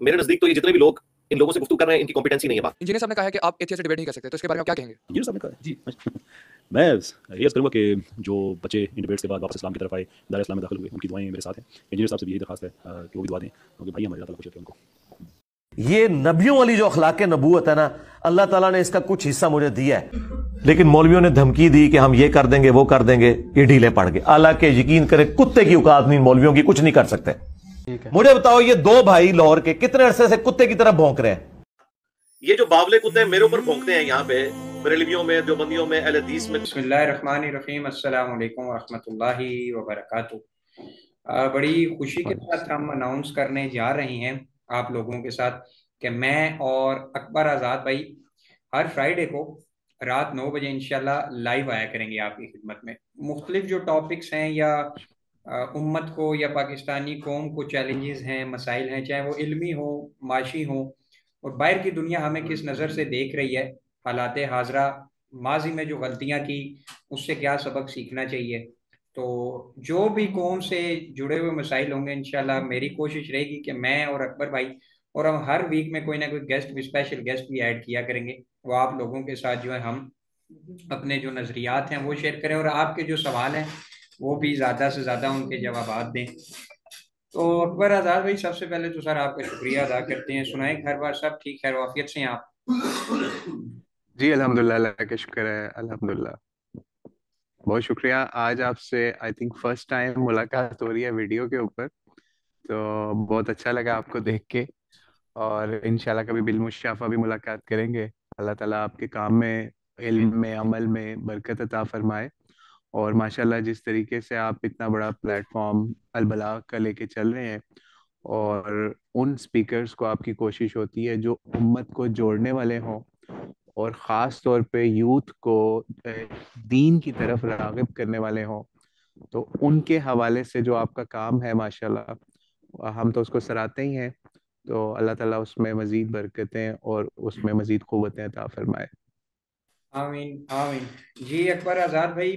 मेरे नजदीक तो ये जितने भी लोग इन लोगों से गुफ्तगू कर रहे हैं, इनकी कॉम्पिटेंसी नहीं है बात। इंजीनियर साहब ने कहा है कि आप एथियस्ट से डिबेट नहीं कर सकते, तो इसके बारे में आप क्या कहेंगे? इंजीनियर साहब ने कहा जी मैं ये अर्ज़ करूँगा कि जो बच्चे इन डिबेट्स के बाद वापस इस्लाम की तरफ आए, दायरा इस्लाम में दाखिल हुए, उनकी दुआएं मेरे साथ हैं। इंजीनियर साहब से भी यही दरखास्त है कि वो भी दुआ दें, क्योंकि भाई हमारे, अल्लाह ताला खुश रखे उनको। ये नबियों वाली जो अखलाक नबूवत है ना, अल्लाह ताला ने इसका कुछ हिस्सा मुझे दिया है, लेकिन मौलवियों ने धमकी दी कि हम ये कर देंगे वो कर देंगे, ये ढीले पड़ गए। हालांकि यकीन करें कुत्ते की औकात नहीं, मौलवियों की कुछ नहीं कर सकते। मुझे बताओ, ये दो भाई लाहौर के कितने अरसे से कुत्ते की तरह भौंक रहे हैं? ये जो बावले कुत्ते मेरे ऊपर भौंकते हैं यहाँ पे, बरेलवियों में, देवबंदियों में, अहले हदीस में। बिस्मिल्लाहिर्रहमानिर्रहीम, अस्सलाम वालेकुम वरहमतुल्लाहि वबरकातुहू। बड़ी खुशी के साथ हम अनाउंस करने जा रहे हैं आप लोगों के साथ कि मैं और अकबर आज़ाद भाई हर फ्राइडे को रात 9 बजे इंशाल्लाह लाइव आया करेंगे आपकी खिदमत में। मुख्तलिफ जो टॉपिक्स हैं या उम्मत को या पाकिस्तानी कौम को चैलेंजेस हैं, मसाइल हैं, चाहे वो इल्मी हो, माशी हो, और बाहर की दुनिया हमें किस नज़र से देख रही है, हालात हाजरा, माजी में जो गलतियां की उससे क्या सबक सीखना चाहिए। तो जो भी कौम से जुड़े हुए मसाइल होंगे इंशाल्लाह मेरी कोशिश रहेगी कि मैं और अकबर भाई, और हम हर वीक में कोई ना कोई गेस्ट भी, स्पेशल गेस्ट भी ऐड किया करेंगे, वो आप लोगों के साथ जो है हम अपने जो नज़रियात हैं वो शेयर करें, और आपके जो सवाल हैं वो भी ज़्यादा से ज़्यादा उनके जवाब दें। तो अकबर आज़ाद भाई, सबसे पहले तो सर आपका शुक्रिया अदा करते हैं। सुनाएं, घर बार सब ठीक है, वाफियत से हैं आप? जी अल्हम्दुलिल्लाह, अल्लाह का शुक्र है, अल्हम्दुलिल्लाह। बहुत शुक्रिया। आज आपसे आई थिंक फर्स्ट टाइम मुलाकात हो रही है वीडियो के ऊपर, तो बहुत अच्छा लगा आपको देख के, और इंशाल्लाह कभी बिलमुशाफा भी मुलाकात करेंगे। अल्लाह ताला आपके काम में, इल्म में, अमल में बरकत अता फरमाए। और माशाल्लाह जिस तरीके से आप इतना बड़ा प्लेटफॉर्म अलबलाग का लेके चल रहे हैं, और उन स्पीकर्स को आपकी कोशिश होती है जो उम्मत को जोड़ने वाले हों, और ख़ास तौर पे यूथ को दीन की तरफ राग़िब करने वाले हों, तो उनके हवाले से जो आपका काम है माशाल्लाह, हम तो उसको सराहते ही हैं। तो अल्लाह ताला उसमें मज़ीद बरकतें और उसमें मज़ीद क़ुव्वतें अता फरमाए। आमीन आमीन। जी अकबर आज़ाद भाई,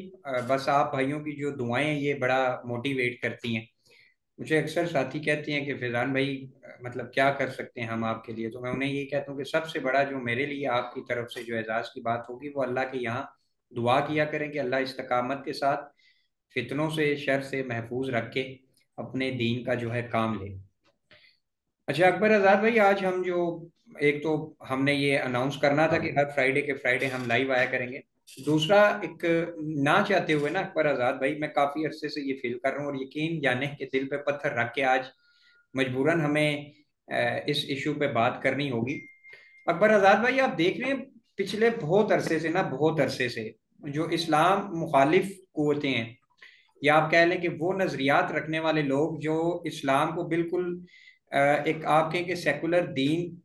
बस आप भाइयों की जो दुआएं हैं ये बड़ा मोटिवेट करती हैं। मुझे अक्सर साथी कहते हैं कि फैज़ान भाई, मतलब क्या कर सकते हैं हम आपके लिए, तो मैं उन्हें ये कहता हूँ कि सबसे बड़ा जो मेरे लिए आपकी तरफ से जो एजाज़ की बात होगी वो अल्लाह के यहाँ दुआ किया करें कि अल्लाह इस्तकामत के साथ फितनों से, शर से महफूज रख के अपने दीन का जो है काम ले। अच्छा अकबर आज़ाद भाई, आज हम जो, एक तो हमने ये अनाउंस करना था कि हर फ्राइडे के फ्राइडे हम लाइव आया करेंगे। दूसरा, एक ना चाहते हुए ना अकबर आज़ाद भाई, मैं काफ़ी अरसे से ये फील कर रहा हूँ, और यकीन जाने के दिल पे पत्थर रख के आज मजबूरन हमें इस इशू पे बात करनी होगी। अकबर आज़ाद भाई, आप देख रहे हैं पिछले बहुत अरसे से ना, बहुत अरसे से जो इस्लाम मुखालिफ कुव्वतें हैं, या आप कह लें कि वो नज़रियात रखने वाले लोग जो इस्लाम को बिल्कुल एक आप कहें कि सेकुलर दीन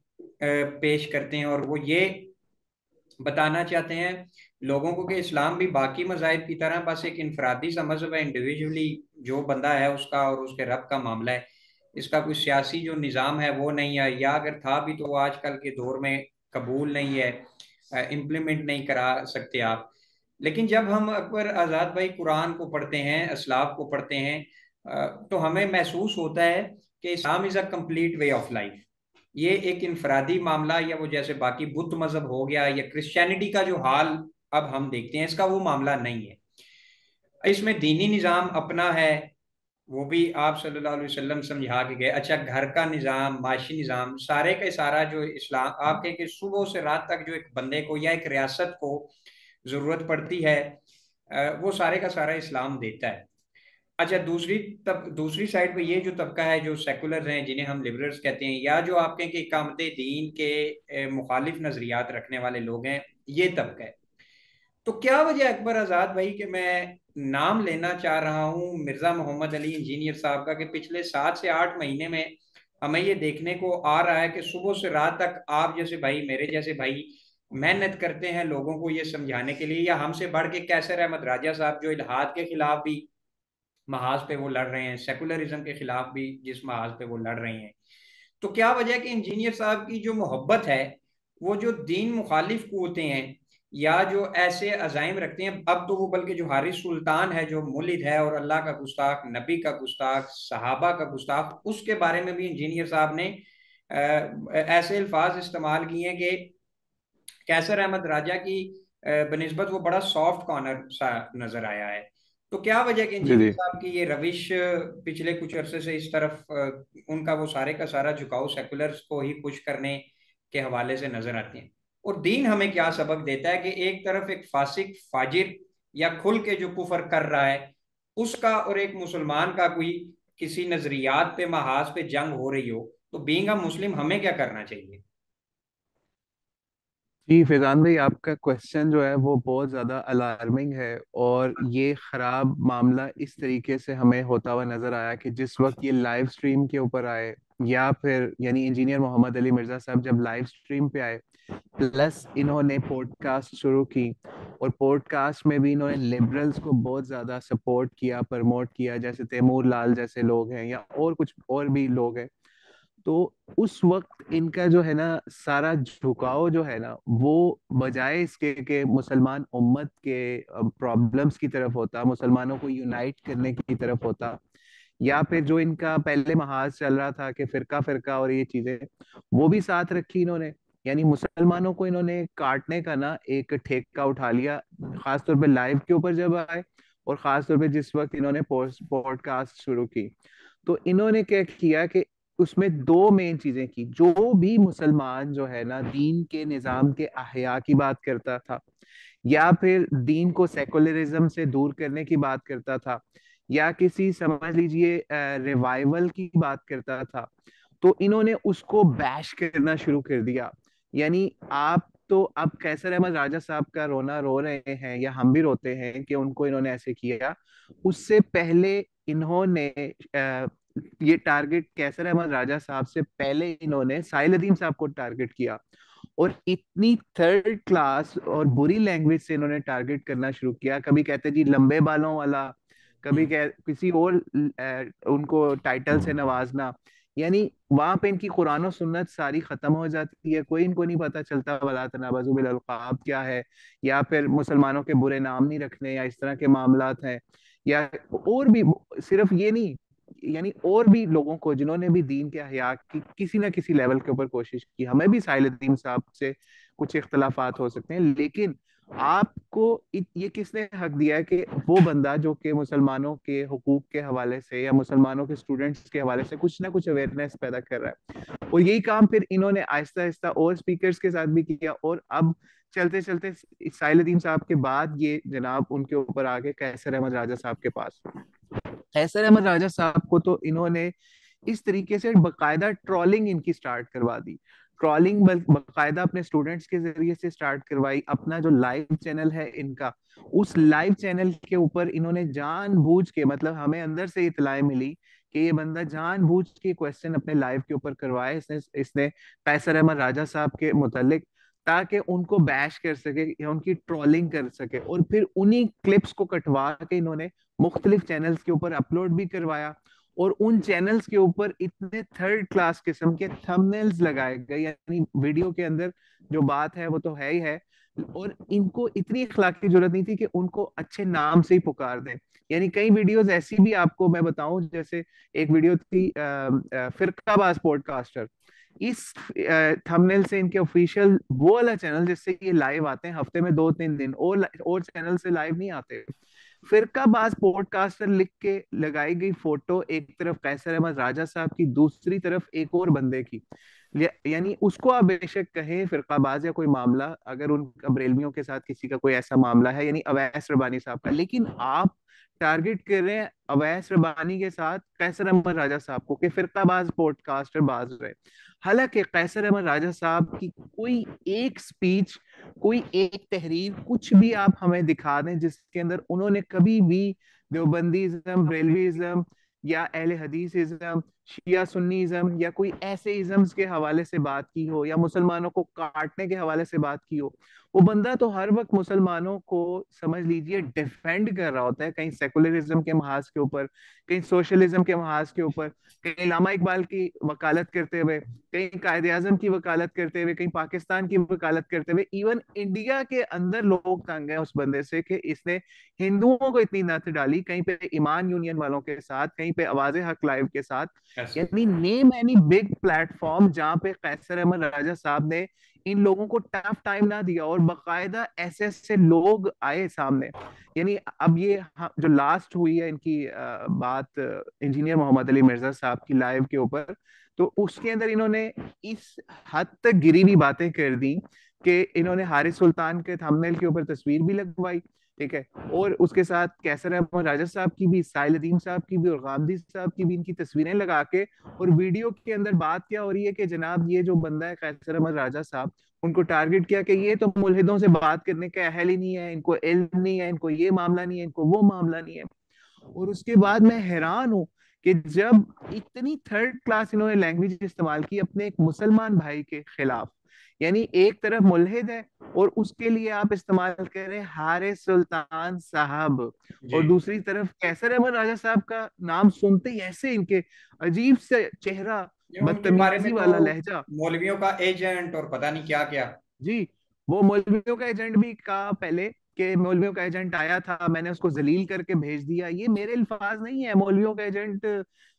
पेश करते हैं, और वो ये बताना चाहते हैं लोगों को कि इस्लाम भी बाकी मज़ाहिब की तरह बस एक इनफरादी सा मज़हब है, इंडिविजुअली जो बंदा है उसका और उसके रब का मामला है, इसका कोई सियासी जो निज़ाम है वो नहीं है, या अगर था भी तो वो आजकल के दौर में कबूल नहीं है, इम्प्लीमेंट नहीं करा सकते आप। लेकिन जब हम अकबर आज़ाद भाई कुरान को पढ़ते हैं, असलाफ को पढ़ते हैं, तो हमें महसूस होता है कि Islam is a complete way of life. ये एक इनफरादी मामला, या वो जैसे बाकी बुद्ध मजहब हो गया या क्रिश्चियनिटी का जो हाल अब हम देखते हैं, इसका वो मामला नहीं है। इसमें दीनी निज़ाम अपना है, वो भी आप सल्लल्लाहु अलैहि वसल्लम समझा के गए। अच्छा, घर का निज़ाम, माशी निज़ाम, सारे का सारा जो इस्लाम, आप कहें कि सुबह से रात तक जो एक बंदे को या एक रियासत को ज़रूरत पड़ती है, वो सारे का सारा इस्लाम देता है। अच्छा, दूसरी साइड पे ये जो तबका है जो सेकुलर हैं, जिन्हें हम लिबरल्स कहते हैं, या जो आप कहें कि इकामत दीन के मुखालिफ नज़रियात रखने वाले लोग हैं, ये तबका है। तो क्या वजह अकबर आज़ाद भाई कि मैं नाम लेना चाह रहा हूँ मिर्ज़ा मोहम्मद अली इंजीनियर साहब का, कि पिछले 7 से 8 महीने में हमें ये देखने को आ रहा है कि सुबह से रात तक आप जैसे भाई, मेरे जैसे भाई मेहनत करते हैं लोगों को ये समझाने के लिए, या हमसे बढ़ के कैसर अहमद राजा साहब जो इल्हाद के खिलाफ भी महाज पे वो लड़ रहे हैं, सेकुलरिज्म के खिलाफ भी जिस महाज पे वो लड़ रहे हैं। तो क्या वजह है कि इंजीनियर साहब की जो मोहब्बत है, वो जो दीन मुखालिफ कुव्वतें हैं या जो ऐसे अजाइम रखते हैं, अब तो वो बल्कि जो हारिस सुल्तान है जो मुलिद है और अल्लाह का गुस्ताख, नबी का गुस्ताख, सहाबा का गुस्ताख, उसके बारे में भी इंजीनियर साहब ने ऐसे अल्फाज इस्तेमाल किए हैं कि कैसर अहमद राजा की बनिस्बत वो बड़ा सॉफ्ट कॉर्नर सा नजर आया है। तो क्या वजह कि जी इंजीनियर जी। साहब की ये रविश पिछले कुछ अरसे से इस तरफ उनका वो सारे का सारा झुकाव सेकुलर्स को ही पुश करने के हवाले से नजर आते हैं। और दीन हमें क्या सबक देता है कि एक तरफ एक फासिक फाजिर या खुल के जो कुफर कर रहा है उसका, और एक मुसलमान का कोई किसी नजरियात पे महाज पे जंग हो रही हो, तो बीइंग अ मुस्लिम हमें क्या करना चाहिए? जी फैजान भाई, आपका क्वेश्चन जो है वो बहुत ज़्यादा अलार्मिंग है। और ये ख़राब मामला इस तरीके से हमें होता हुआ नज़र आया कि जिस वक्त ये लाइव स्ट्रीम के ऊपर आए, या फिर यानी इंजीनियर मोहम्मद अली मिर्ज़ा साहब जब लाइव स्ट्रीम पे आए, प्लस इन्होंने पॉडकास्ट शुरू की, और पॉडकास्ट में भी इन्होंने लिबरल्स को बहुत ज़्यादा सपोर्ट किया, प्रमोट किया, जैसे तैमूर लाल जैसे लोग हैं या और कुछ और भी लोग हैं। तो उस वक्त इनका जो है ना सारा झुकाव जो है ना, वो बजाय इसके कि मुसलमान उम्मत के प्रॉब्लम्स की तरफ होता, मुसलमानों को यूनाइट करने की तरफ होता, या फिर जो इनका पहले महाज चल रहा था कि फिरका फिरका और ये चीजें, वो भी साथ रखी इन्होंने। यानी मुसलमानों को इन्होंने काटने का ना एक ठेका उठा लिया, खासतौर पे लाइव के ऊपर जब आए, और खासतौर पे जिस वक्त इन्होंने पॉडकास्ट शुरू की। तो इन्होंने क्या किया कि उसमें दो मेन चीजें की। जो भी मुसलमान जो है ना दीन के निजाम के अहया की बात करता था, या फिर दीन को सेकुलरिज्म से दूर करने की बात करता था, या किसी समझ लीजिए रिवाइवल की बात करता था, तो इन्होंने उसको बैश करना शुरू कर दिया। यानी आप तो अब कैसर अहमद राजा साहब का रोना रो रहे हैं, या हम भी रोते हैं कि उनको इन्होंने ऐसे किया। उससे पहले इन्होंने ये टारगेट कैसर अहमद राजा साहब से पहले इन्होंने साहिल अदीम साहब को टारगेट किया, और इतनी थर्ड क्लास और बुरी लैंग्वेज से इन्होंने टारगेट करना शुरू किया। कभी कहते जी लंबे बालों वाला, कभी किसी और उनको टाइटल से नवाजना। यानी वहां पे इनकी कुरान और सुन्नत सारी खत्म हो जाती है, कोई इनको नहीं पता चलता वला तनाबज़ु बिल अलक़ाब क्या है, या फिर मुसलमानों के बुरे नाम नहीं रखने, या इस तरह के मामलात हैं, या और भी। सिर्फ ये नहीं, यानी और भी लोगों को जिन्होंने भी दीन के अहया की किसी ना किसी लेवल के ऊपर कोशिश की। हमें भी साहिल साहब से कुछ इख्तलाफात हो सकते हैं, लेकिन आपको ये किसने हक दिया है कि वो बंदा जो कि मुसलमानों के हुकूक के हवाले से या मुसलमानों के स्टूडेंट्स के हवाले से कुछ ना कुछ अवेयरनेस पैदा कर रहा है। और यही काम फिर इन्होंने आहिस्ता आहिस्ता और स्पीकर्स के साथ भी किया, और अब चलते चलते साहिल साहब के बाद ये जनाब उनके ऊपर आगे कैसर अहमद राजा साहब के पास। कैसर अहमद राजा साहब को तो इन्होंने इस तरीके से बकायदा ट्रॉलिंग इनकी स्टार्ट करवा दी। ट्रॉलिंग बकायदा अपने स्टूडेंट्स के जरिए से स्टार्ट करवाई। अपना जो लाइव चैनल है इनका, उस लाइव चैनल के ऊपर इन्होंने जानबूझ के, मतलब हमें अंदर से इतलाएं मिली कि ये बंदा जानबूझ के क्वेश्चन अपने लाइव के ऊपर करवाए इसने इसने कैसर अहमद राजा साहब के मुतालिक, ताकि उनको बैश कर सके या उनकी ट्रोलिंग कर सके। और फिर उन्हीं क्लिप्स को कटवा के इन्होंने मुख्तलिफ चैनल्स के ऊपर अपलोड भी करवाया, और उन चैनल्स के ऊपर इतने थर्ड क्लास किस्म के थंबनेल्स लगाए गए। यानी वीडियो के अंदर जो बात है वो तो है ही है, और इनको इतनी इखलाक की जरूरत नहीं थी कि उनको अच्छे नाम से ही पुकार दें। यानी कई वीडियोस ऐसी भी आपको मैं बताऊं, जैसे एक वीडियो थी फिरकाबाज पॉडकास्टर। इस थंबनेल से इनके ऑफिशियल वो वाला चैनल जिससे ये लाइव आते हैं हफ्ते में 2-3 दिन, और चैनल से लाइव नहीं आते। फिरकाबाज पॉडकास्टर लिख के लगाई गई फोटो एक तरफ कैसर अहमद राजा साहब की, दूसरी तरफ एक और बंदे की। यानी उसको आप बेशक कहें फिरकाबाज या कोई मामला, अगर उन बरेलवियों के साथ किसी का कोई ऐसा मामला है, यानी अवैस रबानी साहब का, लेकिन आप टारगेट कर रहे हैं अवैस रबानी के साथ कैसर अहमद राजा साहब को कि फिरकाबाज पॉडकास्टर बाज रहे। हालांकि कैसर अहमद राजा साहब की कोई एक स्पीच, कोई एक तहरीर, कुछ भी आप हमें दिखा दें जिसके अंदर उन्होंने कभी भी देवबंदीज़म, बरेलवीज़म या अहले हदीसिज्म, शिया सुन्नीज़म या कोई ऐसे इज़म्स के हवाले से बात की हो, या मुसलमानों को काटने के हवाले से बात की हो, वो बंदा तो हर वक्त मुसलमानों को समझ लीजिए डिफेंड कर रहा होता है, कहीं सेकुलरिज्म के महाज के ऊपर, कहीं सोशलिज्म के महाज के ऊपर, कहीं इलामा इकबाल की वकालत करते हुए, कहीं कायदे आजम की वकालत करते हुए, कहीं पाकिस्तान की वकालत करते हुए। इवन इंडिया के अंदर लोग तंग हैं उस बंदे से कि इसने हिंदुओं को इतनी नत डाली, कहीं पे ईमान यूनियन वालों के साथ, कहीं पे आवाज़ हक लाइव के साथ, Yes. यानी नेम एनी बिग प्लेटफॉर्म जहां पे कैसर अहमद राजा साहब ने इन लोगों को टफ टाइम ना दिया, और बकायदा ऐसे ऐसे लोग आए सामने। यानी अब ये जो लास्ट हुई है इनकी बात इंजीनियर मोहम्मद अली मिर्जा साहब की लाइव के ऊपर, तो उसके अंदर इन्होंने इस हद तक गिरी हुई बातें कर दी कि इन्होंने हारिस सुल्तान के थंबनेल के ऊपर तस्वीर भी लगवाई, ठीक है, और उसके साथ कैसर अहमद राजा साहब की भी, साहिल अदीम साहब की भी और गांधी साहब की भी इनकी तस्वीरें लगा के, और वीडियो के अंदर बात क्या हो रही है कि जनाब ये जो बंदा है कैसर अहमद राजा साहब, उनको टारगेट किया कि ये तो मुल्हिदों से बात करने का अहल ही नहीं है, इनको इल्म नहीं है, इनको ये मामला नहीं है, इनको वो मामला नहीं है। और उसके बाद मैं हैरान हूं कि जब इतनी थर्ड क्लास इन्होंने लैंग्वेज इस्तेमाल की अपने एक मुसलमान भाई के खिलाफ, यानी एक तरफ मुल्हिद है और उसके लिए आप इस्तेमाल कर रहे हैं हारिस सुल्तान साहब, जी। और दूसरी तरफ कैसर अहमद राजा साहब का नाम सुनते ही ऐसे इनके अजीब से चेहरा, ये उनके बारे में बदतमीजी वाला तो लहजा। मौलवियों का एजेंट और पता नहीं क्या क्या। जी, वो मौलवियों का एजेंट भी कहा पहले कि मौलवियों का एजेंट आया था, मैंने उसको जलील करके भेज दिया। ये मेरे अल्फाज नहीं है, मौलवियों का एजेंट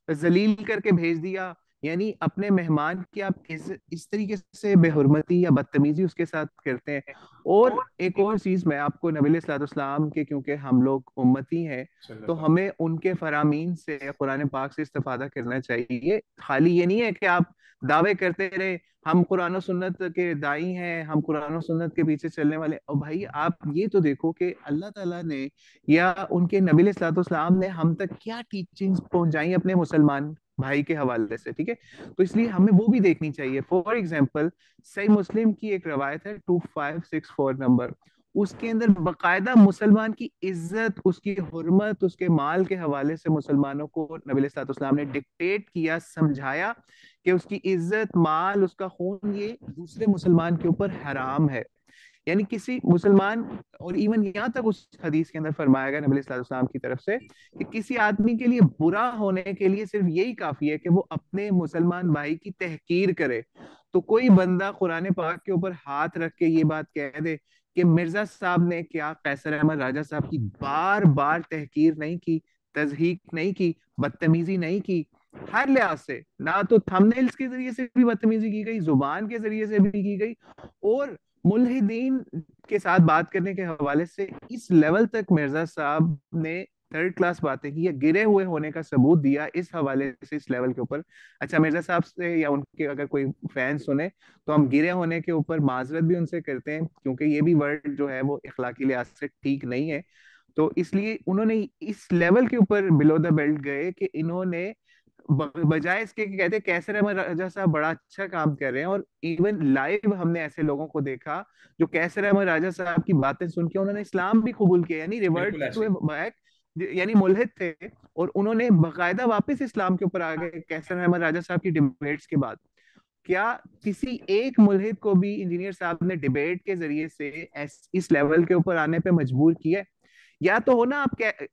जलील करके भेज दिया। यानी अपने मेहमान की आप इस तरीके से बेहुरमती या बदतमीजी उसके साथ करते हैं। और एक और चीज मैं आपको, नबी अलैहिस्सलाम के, क्योंकि हम लोग उम्मती हैं तो हमें उनके फरामीन से, कुरान पाक से इस्तेफादा करना चाहिए। खाली ये नहीं है कि आप दावे करते रहे हम कुरान और सुन्नत के दाई हैं, हम कुरान और सुन्नत के पीछे चलने वाले। और भाई आप ये तो देखो कि अल्लाह ताला ने या उनके नबी अलैहिस्सलाम ने हम तक क्या टीचिंग्स पहुंचाई अपने मुसलमान भाई के हवाले से, ठीक है। तो इसलिए हमें वो भी देखनी चाहिए। फॉर एग्जाम्पल सही मुस्लिम की एक रवायत है 2564 नंबर, उसके अंदर बकायदा मुसलमान की इज्जत, उसकी हुर्मत, उसके माल के हवाले से मुसलमानों को नबी अलैहिस्सलाम ने डिक्टेट किया, समझाया कि उसकी इज्जत, माल, उसका खून ये दूसरे मुसलमान के ऊपर हराम है। यानी किसी मुसलमान, और इवन यहाँ तक उस हदीस के अंदर फरमाया गया नबी सल्लल्लाहु की तरफ से कि किसी आदमी के लिए बुरा होने के लिए सिर्फ यही काफी है कि वो अपने मुसलमान भाई की तहकीर करे। तो कोई बंदा कुरान पाक के ऊपर हाथ रख के ये बात कह दे कि मिर्जा साहब ने क्या कैसर अहमद राजा साहब की बार बार तहकीर नहीं की, तजहीक नहीं की, बदतमीजी नहीं की, हर लिहाज से, ना तो थंबनेल्स के जरिए से भी बदतमीजी की गई, जुबान के जरिए से भी की गई, और मुल्हिदीन के साथ बात करने के हवाले से इस लेवल तक मिर्जा साहब ने थर्ड क्लास बातें की, या गिरे हुए होने का सबूत दिया इस हवाले से, इस लेवल के ऊपर। अच्छा, मिर्जा साहब से या उनके अगर कोई फैन सुने तो हम गिरे होने के ऊपर माजरत भी उनसे करते हैं, क्योंकि ये भी वर्ड जो है वो इखलाकी लिहाज से ठीक नहीं है। तो इसलिए उन्होंने इस लेवल के ऊपर बिलो द बेल्ट गए कि इन्होंने बजाय इसके कि कहते कैसर अहमद राजा साहब बड़ा अच्छा काम कर रहे हैं, और इवन लाइव हमने ऐसे लोगों को देखा जो कैसर अहमद राजा साहब की बातें सुन के उन्होंने इस्लाम भी कबूल किया, यानी रिवर्ट बिल्कुल टू ऐसे। बैक, यानी मुल्हिद थे और उन्होंने बाकायदा वापस इस्लाम के ऊपर आ गए कैसर अहमद राजा साहब की डिबेट्स के बाद। क्या किसी एक मुल्हिद को भी इंजीनियर साहब ने डिबेट के जरिए से इस लेवल के ऊपर आने पे मजबूर किया है? या तो हो ना,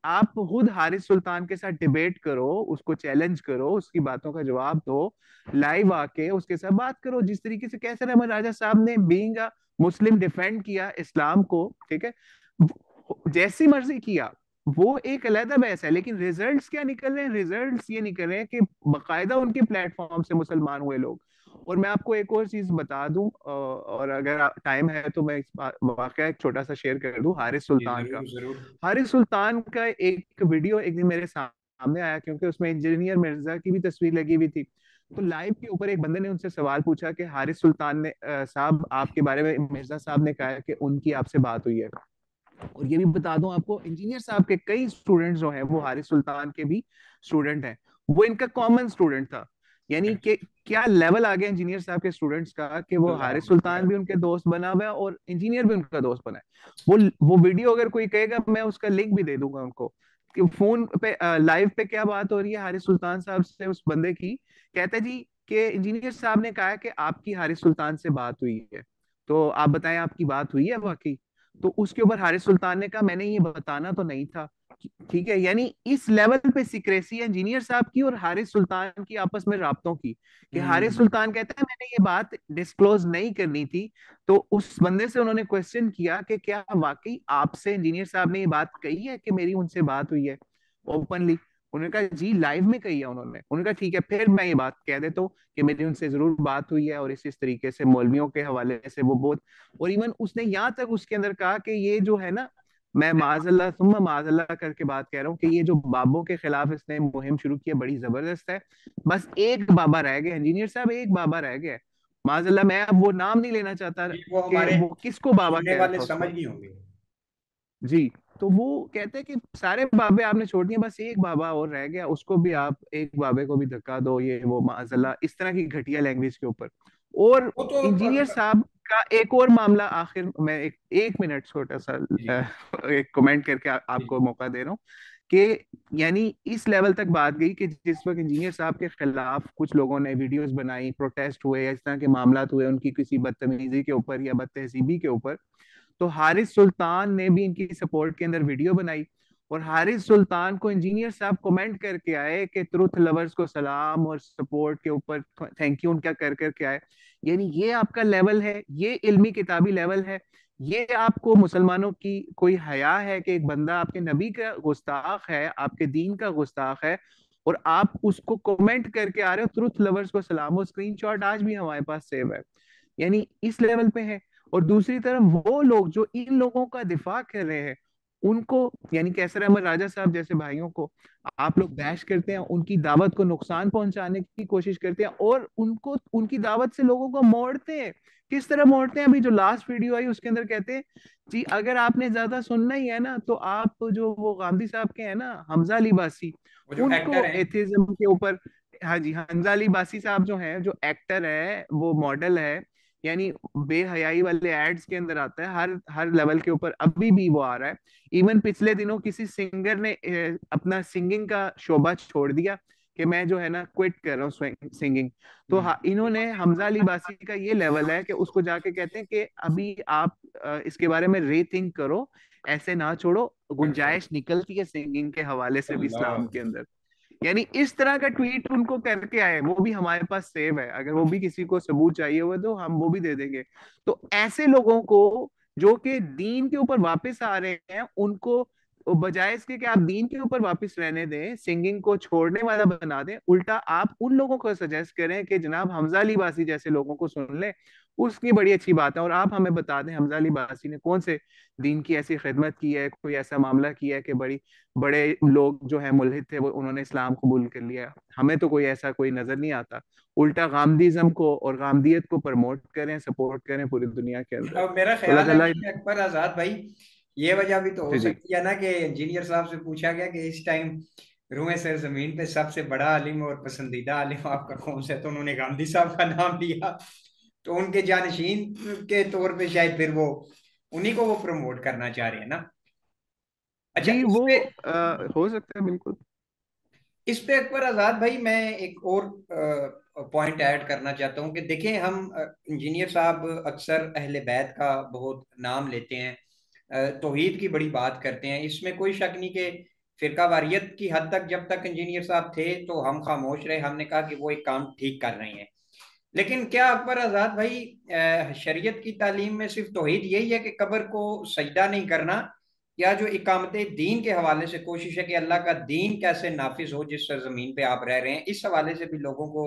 आप खुद हारिस सुल्तान के साथ डिबेट करो, उसको चैलेंज करो, उसकी बातों का जवाब दो, लाइव आके उसके साथ बात करो, जिस तरीके से कैसर अहमद राजा साहब ने बीइंग अ मुस्लिम डिफेंड किया इस्लाम को, ठीक है, जैसी मर्जी किया, वो एक अलग बहस है। लेकिन रिजल्ट्स क्या निकल रहे हैं? रिजल्ट्स ये निकल रहे हैं कि बकायदा उनके प्लेटफॉर्म से मुसलमान हुए लोग। और मैं आपको एक और चीज बता दूं, और अगर टाइम है तो मैं इस वाकया एक छोटा सा शेयर कर दूं हारिस जी सुल्तान का। जरूर जरूर। हारिस सुल्तान का एक वीडियो एक दिन मेरे सामने आया, क्योंकि उसमें इंजीनियर मिर्जा की भी तस्वीर लगी हुई थी। तो लाइव के ऊपर एक बंदे ने उनसे सवाल पूछा कि हारिस सुल्तान ने साहब आपके बारे में मिर्जा साहब ने कहा है कि उनकी आपसे बात हुई है। और ये भी बता दूं आपको, इंजीनियर साहब के कई स्टूडेंट्स जो हैं वो हारिस सुल्तान के भी स्टूडेंट हैं, वो इनका कॉमन स्टूडेंट था। यानी कि क्या लेवल आ गया इंजीनियर साहब के स्टूडेंट्स का कि वो हारिस सुल्तान भी उनके दोस्त बना हुआ है और इंजीनियर भी उनका दोस्त बना है। वो वीडियो अगर कोई कहेगा मैं उसका लिंक भी दे दूंगा उनको कि फोन पे लाइव पे क्या बात हो रही है हारिस सुल्तान साहब से, उस बंदे की। कहता है जी कि इंजीनियर साहब ने कहा कि आपकी हारिस सुल्तान से बात हुई है, तो आप बताएं आपकी बात हुई है वाकई? तो उसके ऊपर हारिस सुल्तान ने कहा मैंने ये बताना तो नहीं था, ठीक है। यानी इस लेवल पे सिक्रेसी है इंजीनियर साहब की और हारिस सुल्तान की आपस में राब्तों की, कि हारिस सुल्तान कहता है मैंने ये बात डिस्क्लोज नहीं करनी थी। तो उस बंदे से उन्होंने क्वेश्चन किया कि क्या वाकई आपसे इंजीनियर साहब ने ये बात कही है कि मेरी उनसे बात हुई है ओपनली? उन्होंने कहा जी लाइव में कही है उन्होंने कहा ठीक है, फिर मैं ये बात कह देता हूँ कि मेरी उनसे जरूर बात हुई है और इस तरीके से मौलवियों के हवाले से वो बहुत, और इवन उसने यहाँ तक उसके अंदर कहा कि ये जो है ना, मैं माजल्ला सुम्मा माजल्ला करके बात कह रहा हूँ कि ये जो बाबों के खिलाफ इसने मुहिम शुरू की है बड़ी जबरदस्त है। बस एक बाबा रह गया इंजीनियर साहब, एक बाबा रह गया है। माजल्ला मैं अब वो नाम नहीं लेना चाहता ये वो कि हमारे वो किसको बाबा सुनने कह रहा वाले था समझ उसको। नहीं होंगे। जी। तो वो कहते हैं कि सारे बाबे आपने छोड़ दिए, बस एक बाबा और रह गया, उसको भी आप एक बाबे को भी धक्का दो, ये वो माजल्ला इस तरह की घटिया लैंग्वेज के ऊपर। और वो तो इंजीनियर साहब का एक और मामला, आखिर मैं एक मिनट छोटा सा जी एक कमेंट करके जी आपको मौका दे रहा हूँ कि यानी इस लेवल तक बात गई कि जिस वक्त इंजीनियर साहब के खिलाफ कुछ लोगों ने वीडियोस बनाई, प्रोटेस्ट हुए या इस तरह के मामला हुए उनकी किसी बदतमीजी के ऊपर या बदतहजीबी के ऊपर, तो हारिस सुल्तान ने भी इनकी सपोर्ट के अंदर वीडियो बनाई, और हारिस सुल्तान को इंजीनियर साहब कमेंट करके आए कि ट्रुथ लवर्स को सलाम और सपोर्ट के ऊपर थैंक यू उनका कर करके आए। यानी ये आपका लेवल है, ये इल्मी किताबी लेवल है, ये आपको मुसलमानों की कोई हया है कि एक बंदा आपके नबी का गुस्ताख है, आपके दीन का गुस्ताख है, और आप उसको कमेंट करके आ रहे हो ट्रुथ लवर्स को सलाम। और स्क्रीनशॉट आज भी हमारे पास सेव है। यानी इस लेवल पे है। और दूसरी तरफ वो लोग जो इन लोगों का दिफा कर रहे हैं, उनको यानी कैसर अहमद राजा साहब जैसे भाइयों को आप लोग बैश करते हैं, उनकी दावत को नुकसान पहुंचाने की कोशिश करते हैं, और उनको उनकी दावत से लोगों को मोड़ते हैं। किस तरह मोड़ते हैं? अभी जो लास्ट वीडियो आई उसके अंदर कहते हैं जी अगर आपने ज्यादा सुनना ही है ना तो आप जो वो गांधी साहब के हैं ना हमजा अली बासी, वो जो एक्टर उनको हैं। एथिज्म के ऊपर, हाँ जी हमजा अली बासी साहब जो हैं, जो एक्टर है वो मॉडल है, यानी बेहयाई वाले एड्स के अंदर आता है, हर हर लेवल के ऊपर अभी भी वो आ रहा है। इवन पिछले दिनों किसी सिंगर ने अपना सिंगिंग का शोबा छोड़ दिया कि मैं जो है ना क्विट कर रहा हूँ सिंगिंग। तो हम्म। इन्होंने हमजा अली बासी का ये लेवल है कि उसको जाके कहते हैं कि अभी आप इसके बारे में रीथिंक करो, ऐसे ना छोड़ो, अच्छा। गुंजाइश निकलती है सिंगिंग के हवाले से भी अल्लाह। इस्लाम के अंदर। यानी इस तरह का ट्वीट उनको करके आए, वो भी हमारे पास सेव है, अगर वो भी किसी को सबूत चाहिए हुआ तो हम वो भी दे देंगे। तो ऐसे लोगों को जो कि दीन के ऊपर वापस आ रहे हैं, उनको बजाय इसके कि आप दीन के ऊपर वापस रहने दें, सिंगिंग को छोड़ने वाला बना दें, उल्टा आप उन लोगों को सजेस्ट करें कि जनाब हमजा अली बासी जैसे लोगों को सुन लें, उसकी बड़ी अच्छी बात है। और आप हमें बता दें हमजा अली बासी ने कौन से दीन की ऐसी खिदमत की है, कोई ऐसा मामला किया है कि बड़ी बड़े लोग जो है मुल्हिद थे वो उन्होंने इस्लाम कबूल कर लिया? हमें तो कोई ऐसा कोई नजर नहीं आता। उल्टा गामदीज्म को और गामदीयत को प्रमोट करें, सपोर्ट करें पूरी दुनिया के अंदर। अब मेरा तो अल्लाह ख्याल है ताला। कि अकबर आजाद भाई, ये वजह भी तो हो जी जी। सकती है ना कि इंजीनियर साहब से पूछा गया कि इस टाइम रुए सर जमीन पे सबसे बड़ा आलिम और पसंदीदा आलिम आपका कौन सा है, तो उन्होंने गांधी साहब का नाम लिया। तो उनके जानशीन के तौर पे शायद फिर वो उन्हीं को वो प्रमोट करना चाह रहे हैं ना। अच्छा, जी इस वो पे हो सकता है बिल्कुल। अकबर आजाद भाई मैं एक और पॉइंट ऐड करना चाहता हूँ कि देखें हम इंजीनियर साहब अक्सर अहले बैत का बहुत नाम लेते हैं, तौहीद की बड़ी बात करते हैं, इसमें कोई शक नहीं कि फिरका वारियत की हद तक जब तक इंजीनियर साहब थे तो हम खामोश रहे, हमने कहा कि वो एक काम ठीक कर रहे हैं। लेकिन क्या अकबर आजाद भाई शरीयत की तालीम में सिर्फ तौहीद यही है कि कब्र को सजदा नहीं करना, या जो इकामत दीन के हवाले से कोशिश है कि अल्लाह का दीन कैसे नाफिज हो जिस सरजमीन पे आप रह रहे हैं, इस हवाले से भी लोगों को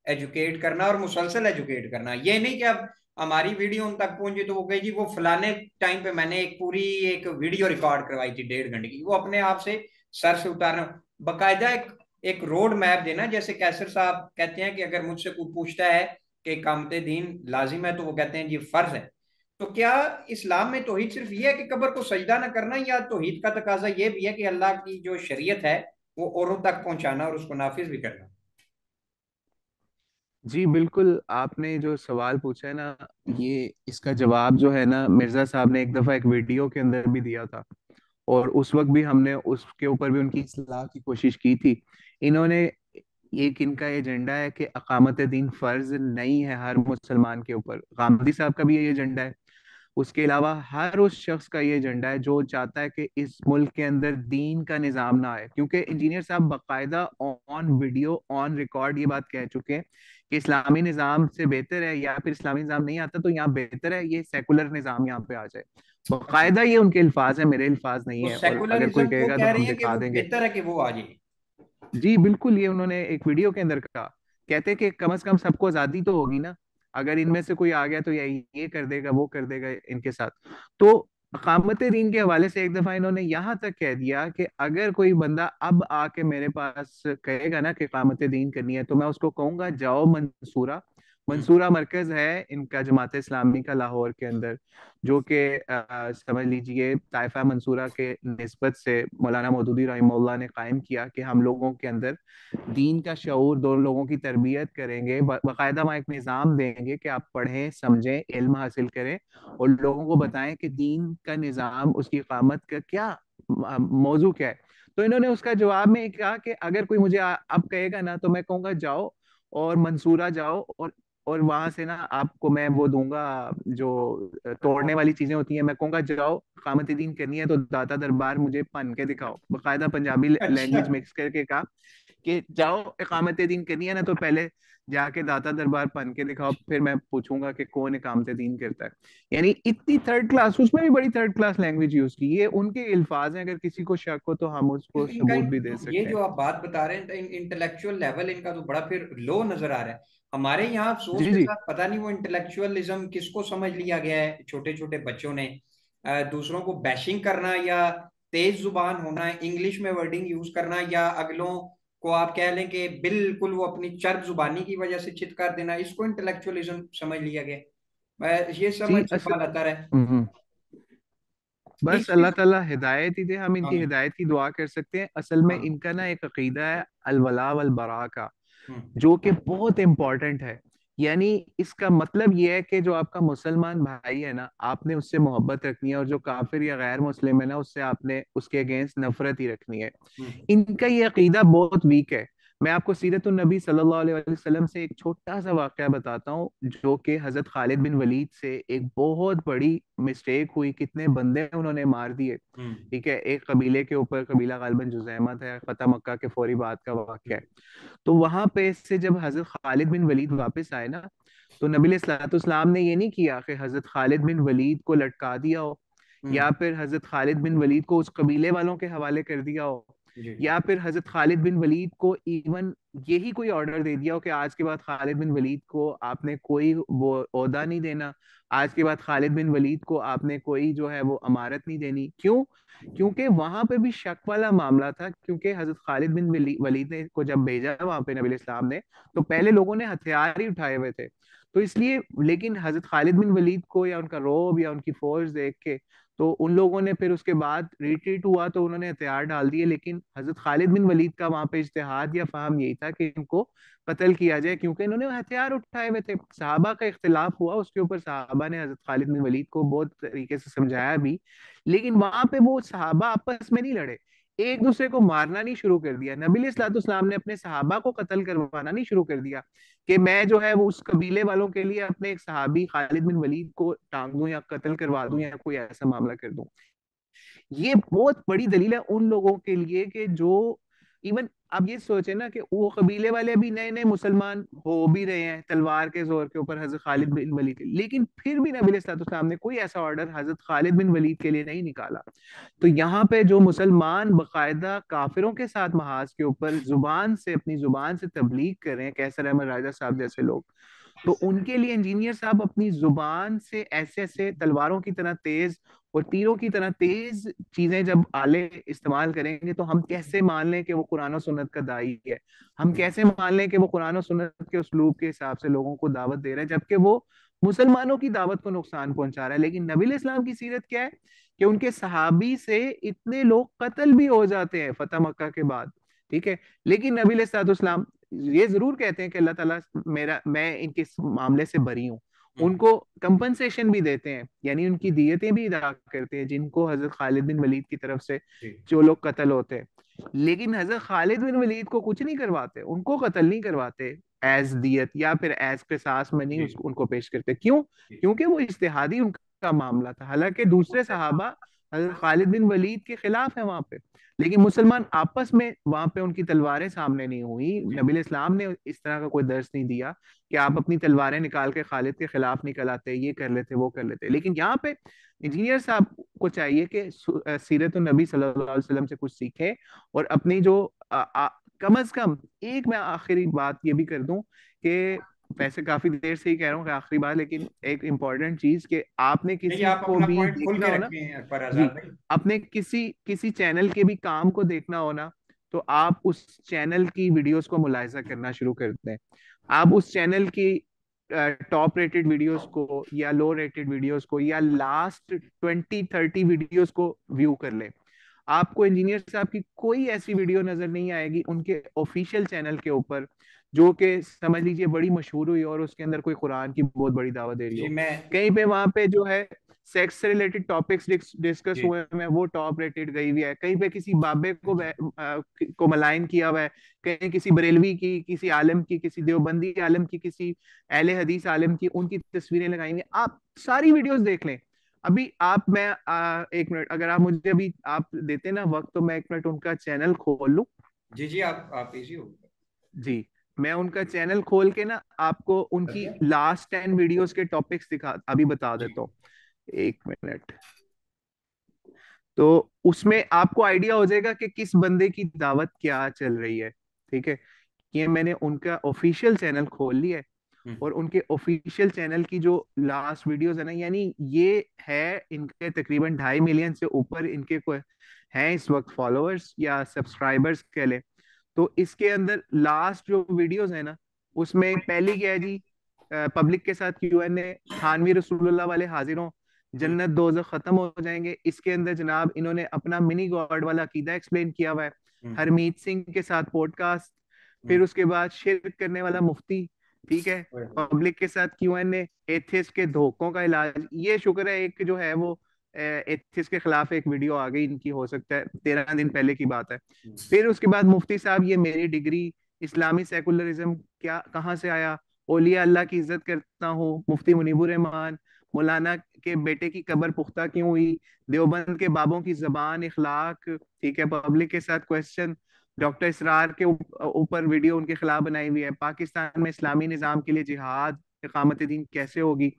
एजुकेट करना और मुसलसल एजुकेट करना? ये नहीं कि अब हमारी वीडियो उन तक पहुंची तो वो कहे जी वो फलाने टाइम पे मैंने एक पूरी एक वीडियो रिकॉर्ड करवाई थी 1.5 घंटे की, वो अपने आप से सर से उतारना। बाकायदा एक एक रोड मैप देना, जैसे कैसर साहब कहते हैं कि अगर मुझसे कोई पूछता है कि इकामत दीन लाजिम है तो वो कहते हैं जी फर्ज है। तो क्या इस्लाम में तौहीद सिर्फ ये है कि कब्र को सजदा न करना, या तौहीद का तकाजा ये भी है कि अल्लाह की जो शरीयत है वो औरों तक पहुंचाना और उसको नाफिज भी करना? जी बिल्कुल, आपने जो सवाल पूछा है ना, ये इसका जवाब जो है ना मिर्जा साहब ने एक दफा एक वीडियो के अंदर भी दिया था, और उस वक्त भी हमने उसके ऊपर भी उनकी इस्लाह की कोशिश की थी। इन्होंने एक इनका एजेंडा है कि अकामत दीन फर्ज नहीं है हर मुसलमान के ऊपर, गांधी साहब का भी ये एजेंडा है। उसके अलावा हर उस शख्स का ये एजेंडा है जो चाहता है कि इस मुल्क के अंदर दीन का निज़ाम ना आए, क्योंकि इंजीनियर साहब बाकायदा ऑन वीडियो ऑन रिकॉर्ड ये बात कह चुके हैं कि इस्लामी निज़ाम से बेहतर है, या फिर इस्लामी निज़ाम नहीं आता तो यहाँ बेहतर है ये सेकुलर निज़ाम यहाँ पे आ जाए। अच्छा, बाकायदा ये उनके अल्फाज है, मेरे अल्फाज नहीं वो है, और अगर कोई सेकुलरिज्म को कहेगा तो कह रहे हम हैं कि दिखा वो देंगे। बेहतर है कि वो आ जाए। जी बिल्कुल, ये उन्होंने एक वीडियो के अंदर कहा, कहते कि कम से कम सबको आजादी तो होगी ना, अगर इनमें से कोई आ गया तो ये कर देगा वो कर देगा इनके साथ। तो अकामत दीन के हवाले से एक दफा इन्होंने यहाँ तक कह दिया कि अगर कोई बंदा अब आके मेरे पास कहेगा ना कि इकामत दीन करनी है, तो मैं उसको कहूंगा जाओ मंसूरा। मंसूरा मरकज है इनका जमात इस्लामी का लाहौर के अंदर, जो कि समझ लीजिए ताइफा मंसूरा के निस्बत से मौलाना मौदूदी रहमतुल्लाह ने कायम किया कि हम लोगों के अंदर दीन का शऊर, दो लोगों की तरबियत करेंगे, बाकायदा वहाँ एक निज़ाम देंगे कि आप पढ़ें समझें इल्म हासिल करें और लोगों को बताएं कि दीन का निज़ाम, उसकी इकामत का क्या मौजू क्या है। तो इन्होंने उसका जवाब में कहा कि अगर कोई मुझे अब कहेगा ना, तो मैं कहूँगा जाओ और मंसूरा जाओ, और वहां से ना आपको मैं वो दूंगा जो तोड़ने वाली चीजें होती हैं, मैं कहूँगा जाओ कामत दीन करनी है तो दाता दरबार मुझे पन के दिखाओ, बाकायदा पंजाबी अच्छा। लैंग्वेज मिक्स करके कहा कि जाओ इकामत दीन करनी है ना, तो पहले जाके दाता दरबार पन के दिखाओ, फिर मैं पूछूंगा कि कौन इकामत दीन करता है। यानी इतनी थर्ड क्लास, उसमें भी बड़ी थर्ड क्लास लैंग्वेज यूज की, ये उनके अल्फाज हैं, अगर किसी को शक हो तो हम उसको इनका सबूत भी दे ये सकते हैं। जो आप बात बता रहे हैं, इंटेलेक्चुअल लेवल इनका तो बड़ा फिर लो नजर आ रहा है। हमारे यहाँ अफसोस जी के जी। साथ पता नहीं वो इंटेलेक्चुअलिज्म किसको समझ लिया गया है, छोटे छोटे बच्चों ने दूसरों को बैशिंग करना, या तेज जुबान होना, इंग्लिश में वर्डिंग यूज करना, या अगलों को आप कह लें कि बिल्कुल वो अपनी चर्ब जुबानी की वजह से चित्कार देना, इसको इंटेलेक्चुअलिज्म समझ लिया गया। ये जी समझ असल छिपा लाता है। बस तीसरी। अल्लाह ताला हिदायत ही दे, हम इनकी आमीन। हिदायत की दुआ कर सकते हैं। असल में हाँ। इनका ना एक अकीदा है अलवला वल बरा का, हम्म। जो कि बहुत इंपॉर्टेंट है। यानी इसका मतलब ये है कि जो आपका मुसलमान भाई है ना, आपने उससे मोहब्बत रखनी है, और जो काफिर या गैर मुस्लिम है ना, उससे आपने उसके अगेंस्ट नफरत ही रखनी है। हम्म। इनका ये अकीदा बहुत वीक है। मैं आपको सीरत नबी सल्लल्लाहु अलैहि वसल्लम से एक छोटा सा वाकया बताता हूँ, जो कि हजरत खालिद बिन वलीद से एक बहुत बड़ी मिस्टेक हुई, कितने बंदे उन्होंने मार दिए। हम्म। ठीक है, एक कबीले के ऊपर, कबीला गालिबन जुजैमा था, फतह मक्का के फौरी बाद का वाकया है। तो वहां पे से जब हजरत खालिद बिन वलीद वापस आए ना, तो नबी सल्लल्लाहु ने ये नहीं किया कि हजरत खालिद बिन वलीद को लटका दिया हो, हम्म। या फिर हजरत खालिद बिन वलीद को उस कबीले वालों के हवाले कर दिया हो, जी। या फिर हजरत खालिद बिन वलीद को इवन यही कोई ऑर्डर दे दिया हो कि आज के बाद खालिद बिन वलीद को आपने कोई वो ओहदा नहीं देना, आज के बाद खालिद बिन वलीद को आपने कोई जो है वो अमारत नहीं देनी। क्यों? क्योंकि वहां पे भी शक वाला मामला था, क्योंकि हजरत खालिद बिन वलीद ने को जब भेजा वहां पे नबी इस्लाम ने, तो पहले लोगों ने हथियार ही उठाए हुए थे, तो इसलिए। लेकिन हजरत खालिद बिन वलीद को या उनका रोब या उनकी फौज देख के, तो उन लोगों ने फिर उसके बाद रिट्रीट हुआ तो उन्होंने हथियार डाल दिए। लेकिन हजरत खालिद बिन वलीद का वहां पे इज्तिहाद या फहम यही था कि इनको कत्ल किया जाए, क्योंकि इन्होंने हथियार उठाए हुए थे। सहाबा का इख्तिलाफ हुआ उसके ऊपर, सहाबा ने हजरत खालिद बिन वलीद को बहुत तरीके से समझाया भी, लेकिन वहां पे वो सहाबा आपस में नहीं लड़े, एक दूसरे को मारना नहीं शुरू कर दिया। नबी सल्लल्लाहु ने अपने सहाबा को कत्ल करवाना नहीं शुरू कर दिया कि मैं जो है वो उस कबीले वालों के लिए अपने एक सहाबी खालिद बिन वलीद को टांग दूं या कत्ल करवा दूं या कोई ऐसा मामला कर दूं। ये बहुत बड़ी दलील है उन लोगों के लिए कि जो इवन आप ये सोचे ना कि वो कबीले वाले अभी नए नए मुसलमान हो भी रहे हैं तलवार के जोर के ऊपर हजरत खालिद बिन वलीद के, लेकिन फिर भी नबी सल्लल्लाहु ने कोई ऐसा ऑर्डर हजरत खालिद बिन वलीद के लिए नहीं निकाला। तो यहाँ पे जो मुसलमान बाकायदा काफिरों के साथ महाज के ऊपर जुबान से, अपनी जुबान से तबलीग कर रहे हैं, कैसर अहमद राजा साहब जैसे लोग, तो उनके लिए इंजीनियर साहब अपनी जुबान से ऐसे ऐसे तलवारों की तरह तेज और तीरों की तरह तेज चीजें जब आले इस्तेमाल करेंगे, तो हम कैसे मान लें कि वो कुरान और सुन्नत का दाई है? हम कैसे मान लें कि वो कुरान और सुन्नत के उस्लूब के हिसाब से लोगों को दावत दे रहा है, जबकि वो मुसलमानों की दावत को नुकसान पहुंचा रहा है? लेकिन नबी इस्लाम की सीरत क्या है कि उनके सहाबी से इतने लोग कत्ल भी हो जाते हैं फतेह मक्का के बाद। ठीक है, लेकिन नबी इस्लाम ये जरूर कहते हैं कि अल्लाह ताला मैं इनके इस मामले से बरी हूँ। उनको कंपनसेशन भी देते हैं, यानी उनकी दियतें भी अदा करते हैं, जिनको हजरत खालिद बिन वलीद की तरफ से जी। जो लोग कत्ल होते हैं। लेकिन हजरत खालिद बिन वलीद को कुछ नहीं करवाते, उनको कत्ल नहीं करवाते एज दियत या फिर एज किसास में नहीं जी। उसको उनको पेश करते। क्यों? जी। क्योंकि वो इज्तिहादी उनका मामला था, हालांकि दूसरे सहाबा हजरत खालिद बिन वलीद के खिलाफ है वहां पे, लेकिन मुसलमान आपस में वहां पे उनकी तलवारें सामने नहीं हुई। नबी इस्लाम ने इस तरह का कोई दर्श नहीं दिया कि आप अपनी तलवारें निकाल के खालिद के खिलाफ निकल आते, ये कर लेते वो कर लेते। लेकिन यहाँ पे इंजीनियर साहब को चाहिए कि सीरत नबी सल्लल्लाहु अलैहि वसल्लम से कुछ सीखे और अपनी जो कम अज कम एक मैं आखिरी बात ये भी कर दूं कि वैसे काफी देर से ही कह रहा हूँ कि आखिरी बात, लेकिन एक इम्पॉर्टेंट चीज कि आपने नहीं, किसी आप को अपना भी पॉइंट खुल देखना के हो ना, रखें अकबर जी, आजाद भाई। अपने किसी किसी चैनल के भी काम को देखना हो ना, तो आप उस चैनल की वीडियोस को मुलाहिजा करना शुरू करते हैं। आप उस चैनल की टॉप रेटेड वीडियोस को या लो रेटेड वीडियोस को या लास्ट 20-30 वीडियोस को व्यू कर लें। आपको इंजीनियर साहब की कोई ऐसी वीडियो नजर नहीं आएगी उनके ऑफिशियल चैनल के ऊपर जो कि समझ लीजिए बड़ी मशहूर हुई और उसके अंदर कोई कुरान की बहुत बड़ी दावत दे रही जी हो। मैं कहीं पे वहां पे जो है सेक्स से रिलेटेड टॉपिक्स डिस्कस जी हुए हैं, वो टॉप रेटेड गई हुई है। कहीं पे किसी बाबे को को मलाइन किया हुआ है, कहीं किसी बरेलवी की, किसी आलम की, किसी देवबंदी आलम की, किसी अहले हदीस आलम की, उनकी तस्वीरें लगाई हुई हैं। आप सारी वीडियोस देख लें। अभी आप मैं एक मिनट, अगर आप मुझे अभी आप देते ना वक्त, तो मैं एक मिनट उनका चैनल खोल लूं। जी जी, आप इजी हो। जी, मैं उनका चैनल खोल के ना आपको उनकी लास्ट 10 वीडियोस के टॉपिक्स दिखा अभी बता जी देता हूँ। एक मिनट। तो उसमें आपको आइडिया हो जाएगा कि किस बंदे की दावत क्या चल रही है। ठीक है, ये मैंने उनका ऑफिशियल चैनल खोल लिया है, हम्म, और उनके ऑफिशियल चैनल की जो लास्ट वीडियोस है ना, यानी ये है इनके तकरीबन 2.5 मिलियन से ऊपर इनके को हैं इस वक्त फॉलोअर्स या सब्सक्राइबर्स कह लें। तो इसके अंदर लास्ट जो वीडियोस है ना, उसमें पहली क्या है जी, पब्लिक के साथ Q&A, थानवी रसूलुल्लाह वाले हाजिर हों, हम्म, जन्नत दोज़ख खत्म हो जाएंगे। इसके अंदर जनाब इन्होंने अपना मिनी गॉड वाला अकीदा एक्सप्लेन किया हुआ है। हम्म, हरमीत सिंह के साथ पॉडकास्ट, फिर हम्म, उसके बाद शिरक करने वाला मुफ्ती, ठीक है, ओए होए, पब्लिक के साथ Q&A, एथिस्ट के धोखों का इलाज। ये शुक्र है एक जो है वो एथिस्ट के खिलाफ एक वीडियो आ गई इनकी, हो सकता है 13 दिन पहले की बात है। हम्म, फिर उसके बाद मुफ्ती साहब, ये मेरी डिग्री, इस्लामी सेकुलरिज्म क्या कहाँ से आया, ओलिया अल्लाह की इज्जत करता हूँ, मुफ्ती मुनीबुर रहमान, मौलाना के बेटे की कब्र पुख्ता क्यों हुई, देवबंद के बाबों की जबान इखलाक, ठीक है, पब्लिक के साथ क्वेश्चन, डॉक्टर इसरार के ऊपर वीडियो उनके खिलाफ बनाई हुई है, पाकिस्तान में इस्लामी निज़ाम के लिए जिहाद इकामत दीन कैसे होगी,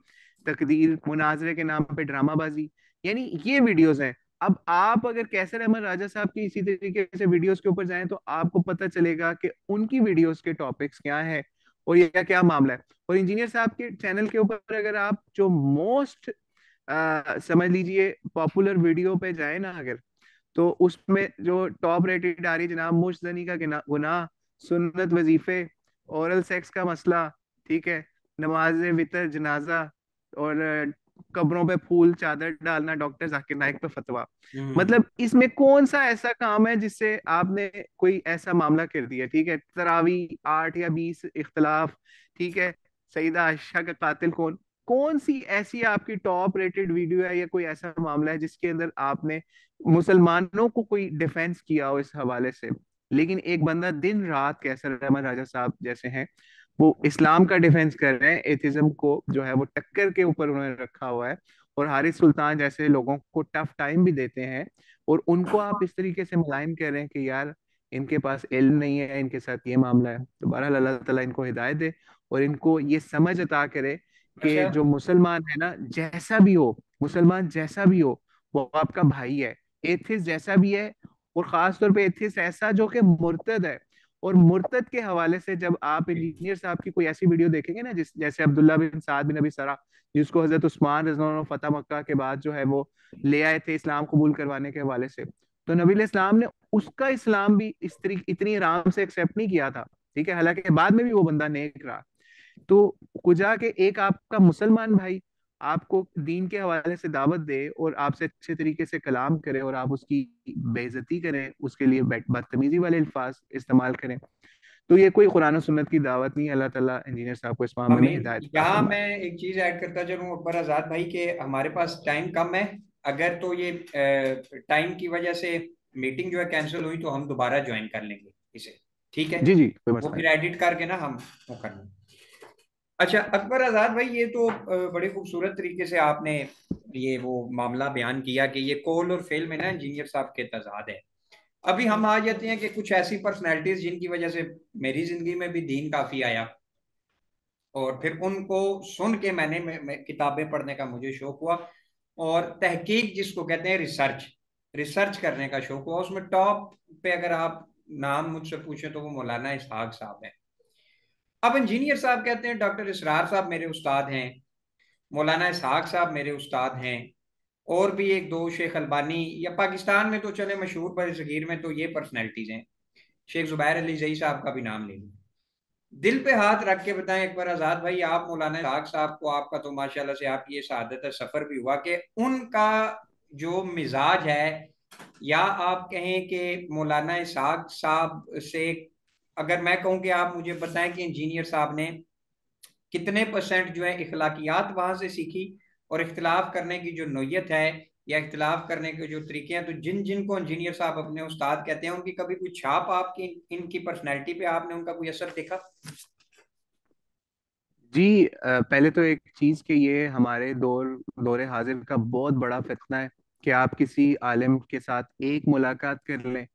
तकदीर मुनाजरे के नाम पे ड्रामाबाजी। यानी ये वीडियोस हैं। अब आप अगर कैसर अहमद राजा साहब की इसी तरीके से वीडियोस के ऊपर जाएं, तो आपको पता चलेगा कि उनकी वीडियोस के टॉपिक्स क्या हैं और ये क्या मामला है। और इंजीनियर साहब के चैनल के ऊपर अगर आप जो मोस्ट समझ लीजिए पॉपुलर वीडियो पे जाए ना अगर, तो उसमें जो टॉप रेटेड आ रही है जनाब, मुश्तनी का गुनाह, सुन्नत वजीफे, ओरल सेक्स का मसला, ठीक है, नमाज वितर जनाजा, और कब्रों पे फूल चादर डालना, डॉक्टर जाकिर नाइक पे फतवा। हम्म, मतलब इसमें कौन सा ऐसा काम है जिससे आपने कोई ऐसा मामला कर दिया, ठीक है, तरावी 8 या 20 इख्तलाफ, ठीक है, सईदा आयशा का कातिल कौन, कौन सी ऐसी आपकी टॉप रेटेड वीडियो है या कोई ऐसा मामला है जिसके अंदर आपने मुसलमानों को कोई डिफेंस किया हो इस हवाले से। लेकिन एक बंदा दिन रात कैसर अहमद राजा साहब जैसे हैं, वो इस्लाम का डिफेंस कर रहे हैं, एथिज्म को जो है वो टक्कर के ऊपर उन्होंने रखा हुआ है, और हारिस सुल्तान जैसे लोगों को टफ टाइम भी देते हैं, और उनको आप इस तरीके से मुलायम कह रहे हैं कि यार इनके पास इल्म नहीं है, इनके साथ ये मामला है। तो बहरहाल अल्लाह ताला इनको हिदायत दे और इनको ये समझ अता करे कि अच्छा, जो मुसलमान है ना, जैसा भी हो, मुसलमान जैसा भी हो, वो आपका भाई है। एथिस्ट जैसा भी है, और खास तौर पे एथिस्ट ऐसा जो कि मुर्तद है। और मुर्तद के हवाले से जब आप इंजीनियर साहब की कोई ऐसी वीडियो देखेंगे ना, जिस जैसे अब्दुल्ला बिन साद बिन अबी सरा, जिसको हजरत उस्मान रज़ी अल्लाह अन्हु फतह मक्का के बाद जो है वो ले आए थे इस्लाम कबूल करवाने के हवाले से, तो नबी इस्लाम ने उसका इस्लाम भी इस तरीके इतनी आराम से एक्सेप्ट नहीं किया था, ठीक है, हालांकि बाद में भी वो बंदा नेक रहा। तो कुजा के एक आपका मुसलमान भाई आपको दीन के हवाले से दावत दे और आपसे अच्छे तरीके से कलाम करे, और आप उसकी बेइज्जती करें, उसके लिए बदतमीजी वाले अल्फाज इस्तेमाल करें, तो ये कोई कुरान और सुन्नत की दावत नहीं है। अल्लाह ताला इंजीनियर साहब को इस मामले में आमीन। हिदायत अता यहाँ फरमाए। मैं एक चीज ऐड करता चलूँ अकबर आजाद भाई के, हमारे पास टाइम कम है। अगर तो ये टाइम की वजह से मीटिंग जो है कैंसिल हुई, तो हम दोबारा ज्वाइन कर लेंगे इसे, ठीक है। जी जी, कोई वो मसला फिर नहीं। एडिट करके ना हम वो कर लेंगे। अच्छा अकबर आजाद भाई, ये तो बड़े खूबसूरत तरीके से आपने ये वो मामला बयान किया कि ये कौल और फेल में ना इंजीनियर साहब के तजाद है। अभी हम आ जाते हैं कि कुछ ऐसी पर्सनैलिटीज जिनकी वजह से मेरी जिंदगी में भी दीन काफी आया, और फिर उनको सुन के मैं किताबें पढ़ने का मुझे शौक हुआ, और तहकीक जिसको कहते हैं रिसर्च, रिसर्च करने का शौक हुआ। उसमें टॉप पे अगर आप नाम मुझसे पूछे तो वो मौलाना इसहाक साहब हैं। अब इंजीनियर साहब कहते हैं डॉक्टर इसरार साहब मेरे उस्ताद हैं, मौलाना इसहाक साहब मेरे उस्ताद हैं, और भी एक दो शेख अलबानी, या पाकिस्तान में तो चले मशहूर बर सगीर में तो ये पर्सनैलिटीज हैं, शेख जुबैर अली जई साहब का भी नाम ले लूं। दिल पे हाथ रख के बताएं एक बार आजाद भाई, आप मौलाना इसहाक साहब को, आपका तो माशाल्लाह से आप ये शहादत है सफर भी हुआ कि उनका जो मिजाज है, या आप कहें कि मौलाना इसहाक साहब से, अगर मैं कहूं कि आप मुझे बताएं कि इंजीनियर साहब ने कितने परसेंट जो है इखलाकियात वहां से सीखी, और इख्तिलाफ करने की जो नोयत है या इख्तिलाफ करने के जो तरीके हैं, तो जिन जिन को इंजीनियर साहब अपने उस्ताद कहते हैं, उनकी कभी कोई छाप आपकी इनकी पर्सनैलिटी पे आपने उनका कोई असर देखा? जी पहले तो एक चीज कि ये हमारे दौरे हाजिर का बहुत बड़ा फितना है कि आप किसी आलिम के साथ एक मुलाकात कर लें,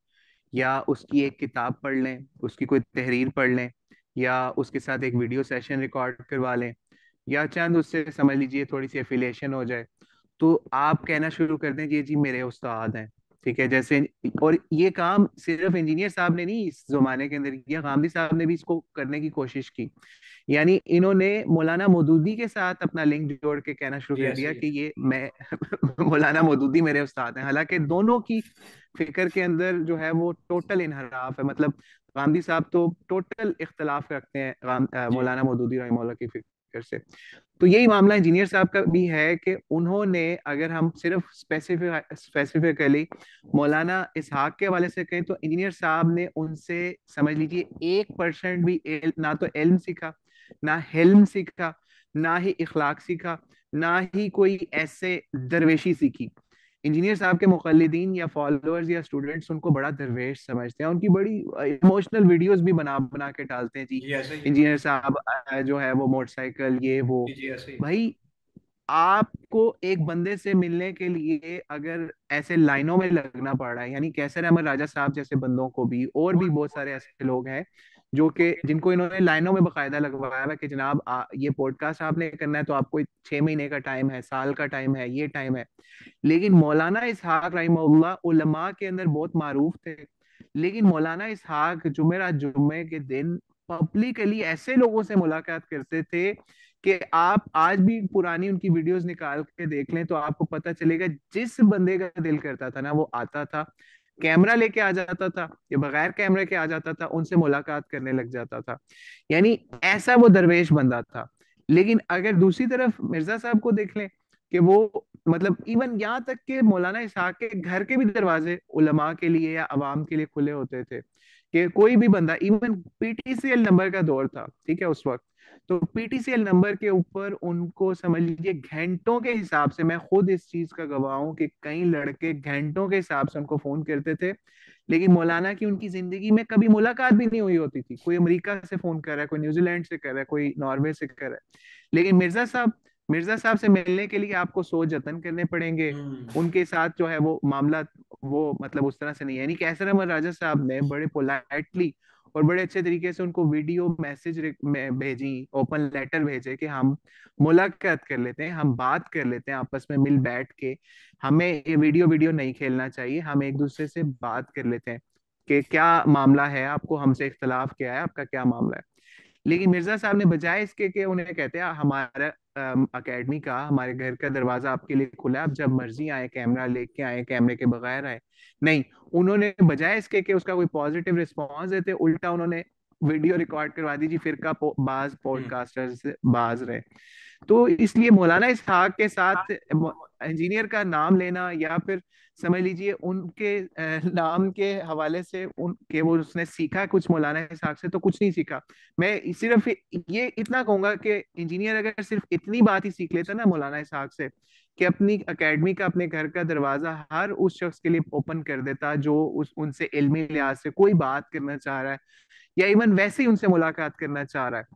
या उसकी एक किताब पढ़ लें, उसकी कोई तहरीर पढ़ लें, या उसके साथ एक वीडियो सेशन रिकॉर्ड करवा लें, या चंद उससे समझ लीजिए थोड़ी सी एफिलिएशन हो जाए, तो आप कहना शुरू कर दें ये जी मेरे उस्ताद हैं। ठीक है, जैसे, और ये काम सिर्फ इंजीनियर साहब ने नहीं इस जमाने के अंदर किया, गांधी साहब ने भी इसको करने की कोशिश की। यानी इन्होंने मौलाना मौदूदी के साथ अपना लिंक जोड़ के कहना शुरू जी कर ऐसे दिया ही कि ये मैं मौलाना मौदूदी मेरे उस्ताद हैं, हालांकि दोनों की फिक्र के अंदर जो है वो टोटल इनहराफ है। मतलब गांधी साहब तो टोटल इख्तलाफ रखते हैं जी। मौलाना मौदूदी रहमतुल्लाह की फिक्र से। तो यही मामला इंजीनियर साहब का भी है कि उन्होंने, अगर हम सिर्फ स्पेसिफिकली मौलाना इसहाक के हवाले से कहें, तो इंजीनियर साहब ने उनसे समझ लीजिए 1% भी ना तो इल्म सीखा, ना हिल्म सीखा, ना ही इखलाक सीखा, ना ही कोई ऐसे दरवेशी सीखी। इंजीनियर साहब के मुकल्लिदीन या फॉलोअर्स या स्टूडेंट्स उनको बड़ा दरवेश समझते हैं, उनकी बड़ी इमोशनल वीडियोस भी बना बना के डालते हैं जी। जी ऐसे ही। इंजीनियर साहब जो है वो मोटरसाइकिल ये वो। जी जी ऐसे ही। भाई, आपको एक बंदे से मिलने के लिए अगर ऐसे लाइनों में लगना पड़ रहा है, यानी कैसर अहमद राजा साहब जैसे बंदों को भी, और भी बहुत सारे ऐसे लोग हैं जो कि जिनको इन्होंने लाइनों में बकायदा लगवाया है कि जनाब ये पॉडकास्ट आपने करना है तो आपको 6 महीने का टाइम है, साल का टाइम है, ये टाइम है। लेकिन मौलाना इसहाक रहीमहुल्लाह उलमा के अंदर बहुत मारूफ थे, लेकिन मौलाना इसहाक जुमेरात जुम्मे के दिन पब्लिकली ऐसे लोगों से मुलाकात करते थे कि आप आज भी पुरानी उनकी वीडियोस निकाल के देख लें तो आपको पता चलेगा, जिस बंदे का दिल करता था ना वो आता था, कैमरा लेके आ जाता था या बगैर कैमरे के आ जाता था, उनसे मुलाकात करने लग जाता था। यानी ऐसा वो दरवेश बंदा था। लेकिन अगर दूसरी तरफ मिर्जा साहब को देख लें कि वो, मतलब इवन यहाँ तक के मौलाना इसहाक के घर के भी दरवाजे उलमा के लिए या अवाम के लिए खुले होते थे कि कोई भी बंदा, इवन पीटीसीएल नंबर का दौर था, ठीक है, उस वक्त तो पीटीसीएल नंबर के ऊपर उनको समझ लीजिए घंटों के हिसाब से, मैं खुद इस चीज का गवाह हूं कि कई लड़के घंटों के हिसाब से उनको फोन करते थे, लेकिन मौलाना की उनकी जिंदगी में कभी मुलाकात भी नहीं हुई होती थी। कोई अमेरिका से फोन कर रहा है, कोई न्यूजीलैंड से कर रहा है, कोई नॉर्वे से कर रहा है, लेकिन मिर्जा साहब से मिलने के लिए आपको 100 जतन करने पड़ेंगे। उनके साथ जो है वो मामला वो मतलब उस तरह से नहीं है। यानी कैसर अहमद राजा साहब ने बड़े पोलाइटली और बड़े अच्छे तरीके से उनको वीडियो मैसेज में भेजी, ओपन लेटर भेजे कि हम मुलाकात कर लेते हैं, हम बात कर लेते हैं आपस में मिल बैठ के, हमें ये वीडियो वीडियो नहीं खेलना चाहिए, हम एक दूसरे से बात कर लेते हैं कि क्या मामला है, आपको हमसे इख्तलाफ क्या है, आपका क्या मामला है। लेकिन मिर्जा साहब ने बजाय इसके कि उन्हें कहते हैं हमारा अकेडमी का, हमारे घर का दरवाजा आपके लिए खुला है, आप जब मर्जी आए, कैमरा लेके आए, कैमरे के बगैर आए, नहीं, उन्होंने बजाय इसके कि उसका कोई पॉजिटिव रिस्पॉन्स देते, उल्टा उन्होंने वीडियो रिकॉर्ड करवा दी जी, फिरका बाज पॉडकास्टर से बाज रहे। तो इसलिए मौलाना इसहाक के साथ इंजीनियर का नाम लेना, या फिर समझ लीजिए उनके नाम के हवाले से उनके वो उसने सीखा कुछ मौलाना इसहाक से, तो कुछ नहीं सीखा। मैं सिर्फ ये इतना कहूंगा कि इंजीनियर अगर सिर्फ इतनी बात ही सीख लेता ना मौलाना इसहाक से, कि अपनी एकेडमी का, अपने घर का दरवाजा हर उस शख्स के लिए ओपन कर देता जो उनसे इल्मी लिहाज से कोई बात करना चाह रहा है, या इवन वैसे ही उनसे मुलाकात करना चाह रहा है,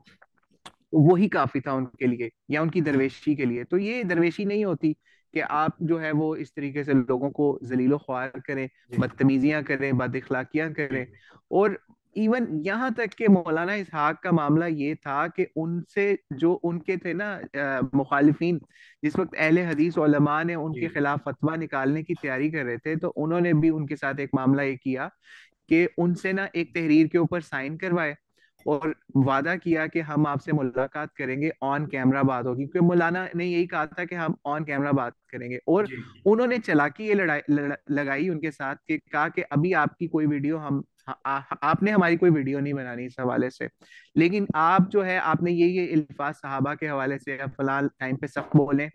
वही काफी था उनके लिए या उनकी दरवेशी के लिए। तो ये दरवेशी नहीं होती कि आप जो है वो इस तरीके से लोगों को जलीलो ख्वार करें, बदतमीजियां करें, बदअखलाकियां करें। और इवन यहाँ तक कि मौलाना इसहाक का मामला ये था कि उनसे जो उनके थे ना मुखालिफिन, जिस वक्त अहले हदीस उलमा ने उनके खिलाफ फतवा निकालने की तैयारी कर रहे थे, तो उन्होंने भी उनके साथ एक मामला ये किया कि उनसे ना एक तहरीर के ऊपर साइन करवाए और वादा किया कि हम आपसे मुलाकात करेंगे, ऑन कैमरा बात होगी, क्योंकि मौलाना ने यही कहा था कि हम ऑन कैमरा बात करेंगे। और जी उन्होंने चालाकी ये लगाई उनके साथ कि कहा कि अभी आपकी कोई वीडियो हम आपने हमारी कोई वीडियो नहीं बनानी इस हवाले से, लेकिन आप जो है आपने ये इल्फाज सहाबा के हवाले से या फलां टाइम पे सब बोले,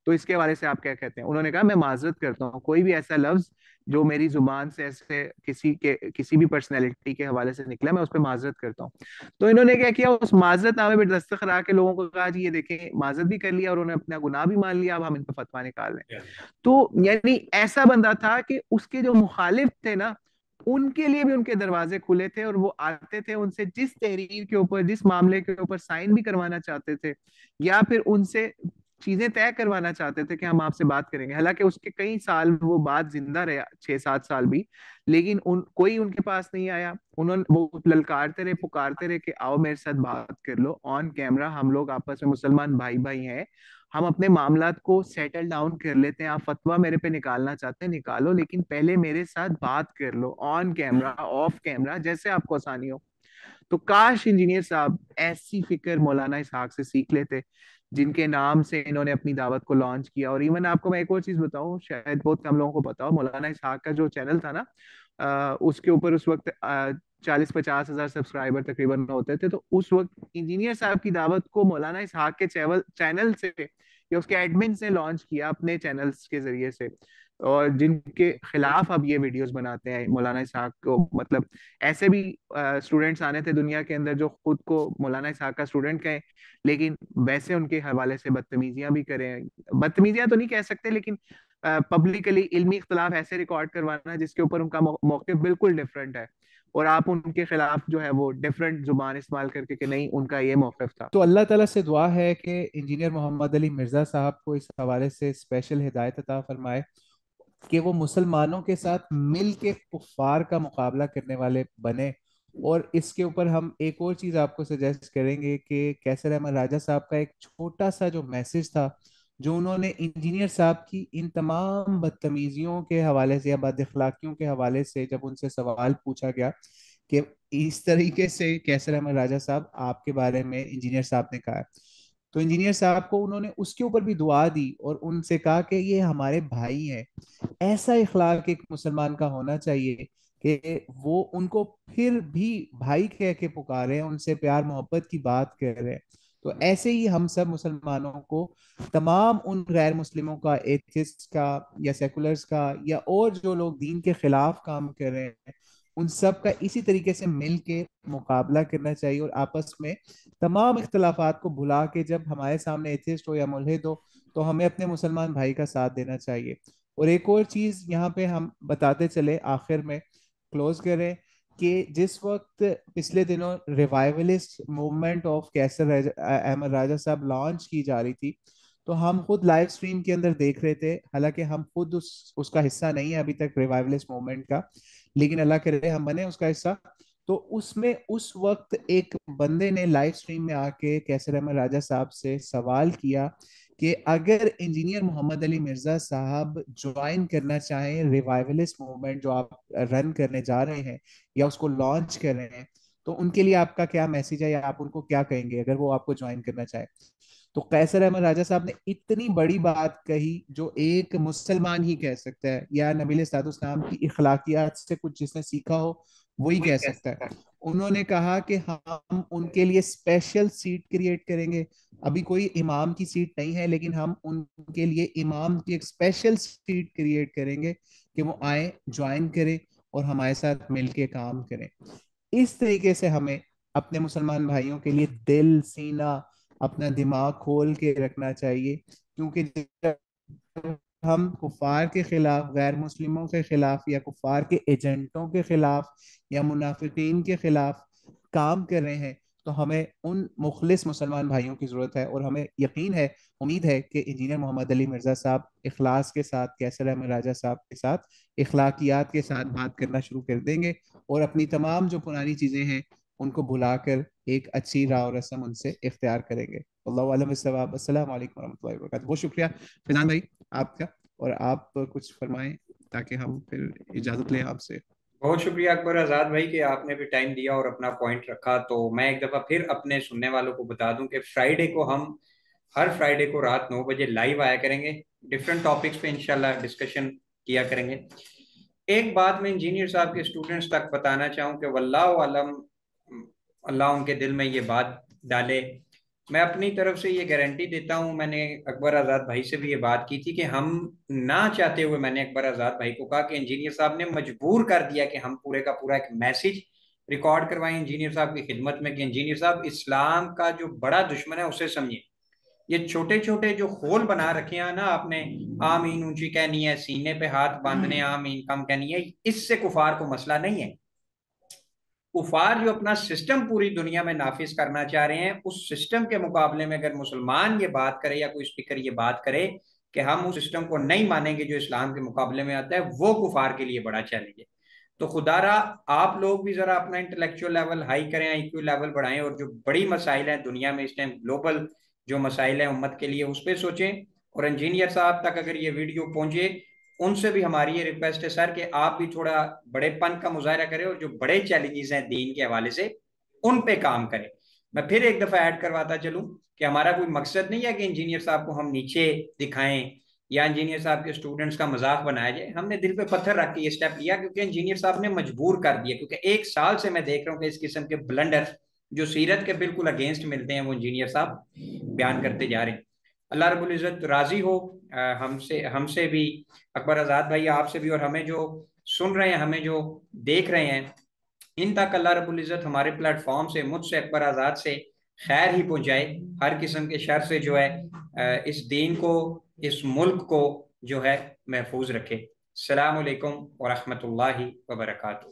तो इसके हवाले से आप क्या कहते हैं। उन्होंने कहा मैं माजरत करता हूँ, कोई भी ऐसा लफ्ज जो मेरी जुबान से ऐसे किसी भी पर्सनैलिटी के हवाले से निकला, मैं उस पर माजरत करता हूँ। तो इन्होंने क्या किया, उस माजरतनामे पर दस्तखत करा के लोगों को कहा जी ये देखें, माजरत भी कर लिया और उन्होंने अपना गुनाह भी मान लिया, अब हम इन पर फतवा निकाल रहे हैं। तो यानी ऐसा बंदा था कि उसके जो मुखालिफ थे ना, उनके लिए भी उनके दरवाजे खुले थे और वो आते थे, उनसे जिस तहरीर के ऊपर जिस मामले के ऊपर साइन भी करवाना चाहते थे या फिर उनसे चीजें तय करवाना चाहते थे कि हम आपसे बात करेंगे। हालांकि उसके कई साल वो बात जिंदा रहे, 6-7 साल भी, लेकिन कोई उनके पास नहीं आया। उन्होंने वो ललकारते रहे, पुकारते रहे कि आओ मेरे साथ बात कर लो ऑन कैमरा, हम लोग आपस में मुसलमान भाई भाई हैं, हम अपने मामलात को सेटल डाउन कर लेते हैं, आप फतवा मेरे पे निकालना चाहते हैं निकालो, लेकिन पहले मेरे साथ बात कर लो ऑन कैमरा ऑफ कैमरा, जैसे आपको आसानी हो। तो काश इंजीनियर साहब ऐसी फिक्र मौलाना इसहाक से सीख लेते, जिनके नाम से इन्होंने अपनी दावत को लॉन्च किया। और इवन आपको मैं एक और चीज बताऊं, शायद बहुत कम लोगों को पता हो, मौलाना इसहाक का जो चैनल था ना, उसके ऊपर उस वक्त 40-50 हजार सब्सक्राइबर तकरीबन होते थे। तो उस वक्त इंजीनियर साहब की दावत को मौलाना इसहाक के चैनल से या उसके एडमिन से लॉन्च किया अपने चैनल्स के जरिए से, और जिनके खिलाफ अब ये वीडियोस बनाते हैं मौलाना इसहाक को। मतलब ऐसे भी स्टूडेंट्स आने थे दुनिया के अंदर जो खुद को मौलाना इसहाक का स्टूडेंट कहें, लेकिन वैसे उनके हवाले से बदतमीजियां भी करें। बदतमीजियां तो नहीं कह सकते, लेकिन पब्लिकली इल्मी इख्तलाफ ऐसे रिकॉर्ड करवाना जिसके ऊपर उनका मौके बिल्कुल डिफरेंट है, और आप उनके खिलाफ जो है वो डिफरेंट जुबान इस्तेमाल करके कि नहीं उनका ये मौकफ था। तो अल्लाह ताला से दुआ है कि इंजीनियर मोहम्मद अली मिर्ज़ा साहब को इस हवाले से स्पेशल हिदायत अता फरमाए कि वो मुसलमानों के साथ मिल के कुफार का मुकाबला करने वाले बने। और इसके ऊपर हम एक और चीज़ आपको सजेस्ट करेंगे कि कैसर अहमद राजा साहब का एक छोटा सा जो मैसेज था, जो उन्होंने इंजीनियर साहब की इन तमाम बदतमीजियों के हवाले से या बद अखलाकियों के हवाले से जब उनसे सवाल पूछा गया कि इस तरीके से कैसर अहमद राजा साहब आपके बारे में इंजीनियर साहब ने कहा है, तो इंजीनियर साहब को उन्होंने उसके ऊपर भी दुआ दी और उनसे कहा कि ये हमारे भाई हैं। ऐसा इखलाक एक मुसलमान का होना चाहिए कि वो उनको फिर भी भाई कह के पुकारे, उनसे प्यार मोहब्बत की बात कर रहे हैं। तो ऐसे ही हम सब मुसलमानों को तमाम उन गैर मुस्लिमों का, एथिस्ट का या सेकुलर्स का या और जो लोग दीन के खिलाफ काम कर रहे हैं, उन सब का इसी तरीके से मिल के मुकाबला करना चाहिए और आपस में तमाम इख्तलाफात को भुला के जब हमारे सामने एथिस्ट हो या मुल्हिद हो तो हमें अपने मुसलमान भाई का साथ देना चाहिए। और एक और चीज यहाँ पे हम बताते चले, आखिर में क्लोज करें, कि जिस वक्त पिछले दिनों रिवाइवलिस्ट मूवमेंट ऑफ अहमद राजा साहब लॉन्च की जा रही थी, तो हम खुद लाइव स्ट्रीम के अंदर देख रहे थे। हालांकि हम खुद उसका हिस्सा नहीं है अभी तक रिवाइवलिस्ट मूवमेंट का, लेकिन अल्लाह करे हम बने उसका हिस्सा। तो उसमें उस वक्त एक बंदे ने लाइव स्ट्रीम में आके कैसर अहमद राजा साहब से सवाल किया कि अगर इंजीनियर मोहम्मद अली मिर्जा साहब ज्वाइन करना चाहें रिवाइवलिस्ट मूवमेंट जो आप रन करने जा रहे हैं या उसको लॉन्च कर रहे हैं, तो उनके लिए आपका क्या मैसेज है या आप उनको क्या कहेंगे अगर वो आपको ज्वाइन करना चाहे। तो कैसर अहमद राजा साहब ने इतनी बड़ी बात कही जो एक मुसलमान ही कह सकता है, या नबी इस्लाम की इखलाकियात से कुछ जिसने सीखा हो वही कह सकता है। उन्होंने कहा कि हम उनके लिए स्पेशल सीट क्रिएट करेंगे। अभी कोई इमाम की सीट नहीं है, लेकिन हम उनके लिए इमाम की एक स्पेशल सीट क्रिएट करेंगे कि वो आए, ज्वाइन करें और हमारे साथ मिलके काम करें। इस तरीके से हमें अपने मुसलमान भाइयों के लिए दिल, सीना, अपना दिमाग खोल के रखना चाहिए, क्योंकि जब हम कुफार के खिलाफ, गैर मुस्लिमों के खिलाफ या कुफार के एजेंटों के खिलाफ या मुनाफिकीन के खिलाफ काम कर रहे हैं, तो हमें उन मुखलिस मुसलमान भाइयों की जरूरत है। और हमें यकीन है, उम्मीद है कि इंजीनियर मोहम्मद अली मिर्जा साहब इखलास के साथ कैसर अहमद राजा साहब के साथ इखलाकियात के साथ बात करना शुरू कर देंगे और अपनी तमाम जो पुरानी चीजें हैं उनको भुलाकर एक अच्छी राव रस्म उनसे इख्तियार करेंगे। अल्लाह आलम बिस्सवाब। अस्सलाम वालेकुम रहमतुल्लाहि व बरकातहू। बहुत शुक्रिया फैजान भाई आपका, और आप कुछ फरमाएं ताकि हम फिर इजाजत लें आपसे। बहुत शुक्रिया अकबर आज़ाद भाई कि आपने भी टाइम दिया और अपना पॉइंट रखा। तो मैं एक दफ़ा फिर अपने सुनने वालों को बता दूं कि फ्राइडे को हम हर फ्राइडे को रात 9 बजे लाइव आया करेंगे, डिफरेंट टॉपिक्स पे इंशाल्लाह डिस्कशन किया करेंगे। एक बात मैं इंजीनियर साहब के स्टूडेंट्स तक बताना चाहूँ कि वल्लाहु आलम, अल्लाह उनके दिल में ये बात डाले। मैं अपनी तरफ से ये गारंटी देता हूँ, मैंने अकबर आज़ाद भाई से भी ये बात की थी कि हम ना चाहते हुए मैंने अकबर आज़ाद भाई को कहा कि इंजीनियर साहब ने मजबूर कर दिया कि हम पूरे का पूरा एक मैसेज रिकॉर्ड करवाएं इंजीनियर साहब की खिदमत में कि इंजीनियर साहब इस्लाम का जो बड़ा दुश्मन है उसे समझिए। ये छोटे छोटे जो होल बना रखे हैं ना आपने, आमीन ऊंची कहनी है, सीने पे हाथ बांधने, आमीन कम कहनी है, इससे कुफार को मसला नहीं है। कुफार जो अपना सिस्टम पूरी दुनिया में नाफिज करना चाह रहे हैं, उस सिस्टम के मुकाबले में अगर मुसलमान ये बात करे या कोई स्पीकर ये बात करे कि हम उस सिस्टम को नहीं मानेंगे जो इस्लाम के मुकाबले में आता है, वो कुफार के लिए बड़ा चैलेंज है। तो खुदारा आप लोग भी जरा अपना इंटेलेक्चुअल लेवल हाई करें, आईक्यू लेवल बढ़ाएं, और जो बड़ी मसाइल हैं दुनिया में इस टाइम, ग्लोबल जो मसाइल हैं उम्मत के लिए, उस पर सोचें। और इंजीनियर साहब तक अगर ये वीडियो पहुंचे, उनसे भी हमारी ये रिक्वेस्ट है सर कि आप भी थोड़ा बड़ेपन का मुजाहरा करें और जो बड़े चैलेंजेस हैं दीन के हवाले से उन पे काम करें। मैं फिर एक दफा ऐड करवाता चलूं कि हमारा कोई मकसद नहीं है कि इंजीनियर साहब को हम नीचे दिखाएं या इंजीनियर साहब के स्टूडेंट्स का मजाक बनाया जाए। हमने दिल पे पत्थर रख के ये स्टेप लिया क्योंकि इंजीनियर साहब ने मजबूर कर दिया, क्योंकि 1 साल से मैं देख रहा हूँ कि इस किस्म के ब्लंडर जो सीरत के बिल्कुल अगेंस्ट मिलते हैं वो इंजीनियर साहब बयान करते जा रहे हैं। अल्लाह रब्बुल इज़्ज़त राजी हो हमसे हमसे भी, अकबर आज़ाद भाई आपसे भी, और हमें जो सुन रहे हैं, हमें जो देख रहे हैं, इन तक अल्लाह रब्बुल इज़्ज़त हमारे प्लेटफॉर्म से, मुझसे, अकबर आज़ाद से खैर ही पहुंचाए, हर किस्म के शर से जो है इस दीन को, इस मुल्क को जो है महफूज रखे। अस्सलामु अलैकुम व रहमतुल्लाहि व बरकातुहू।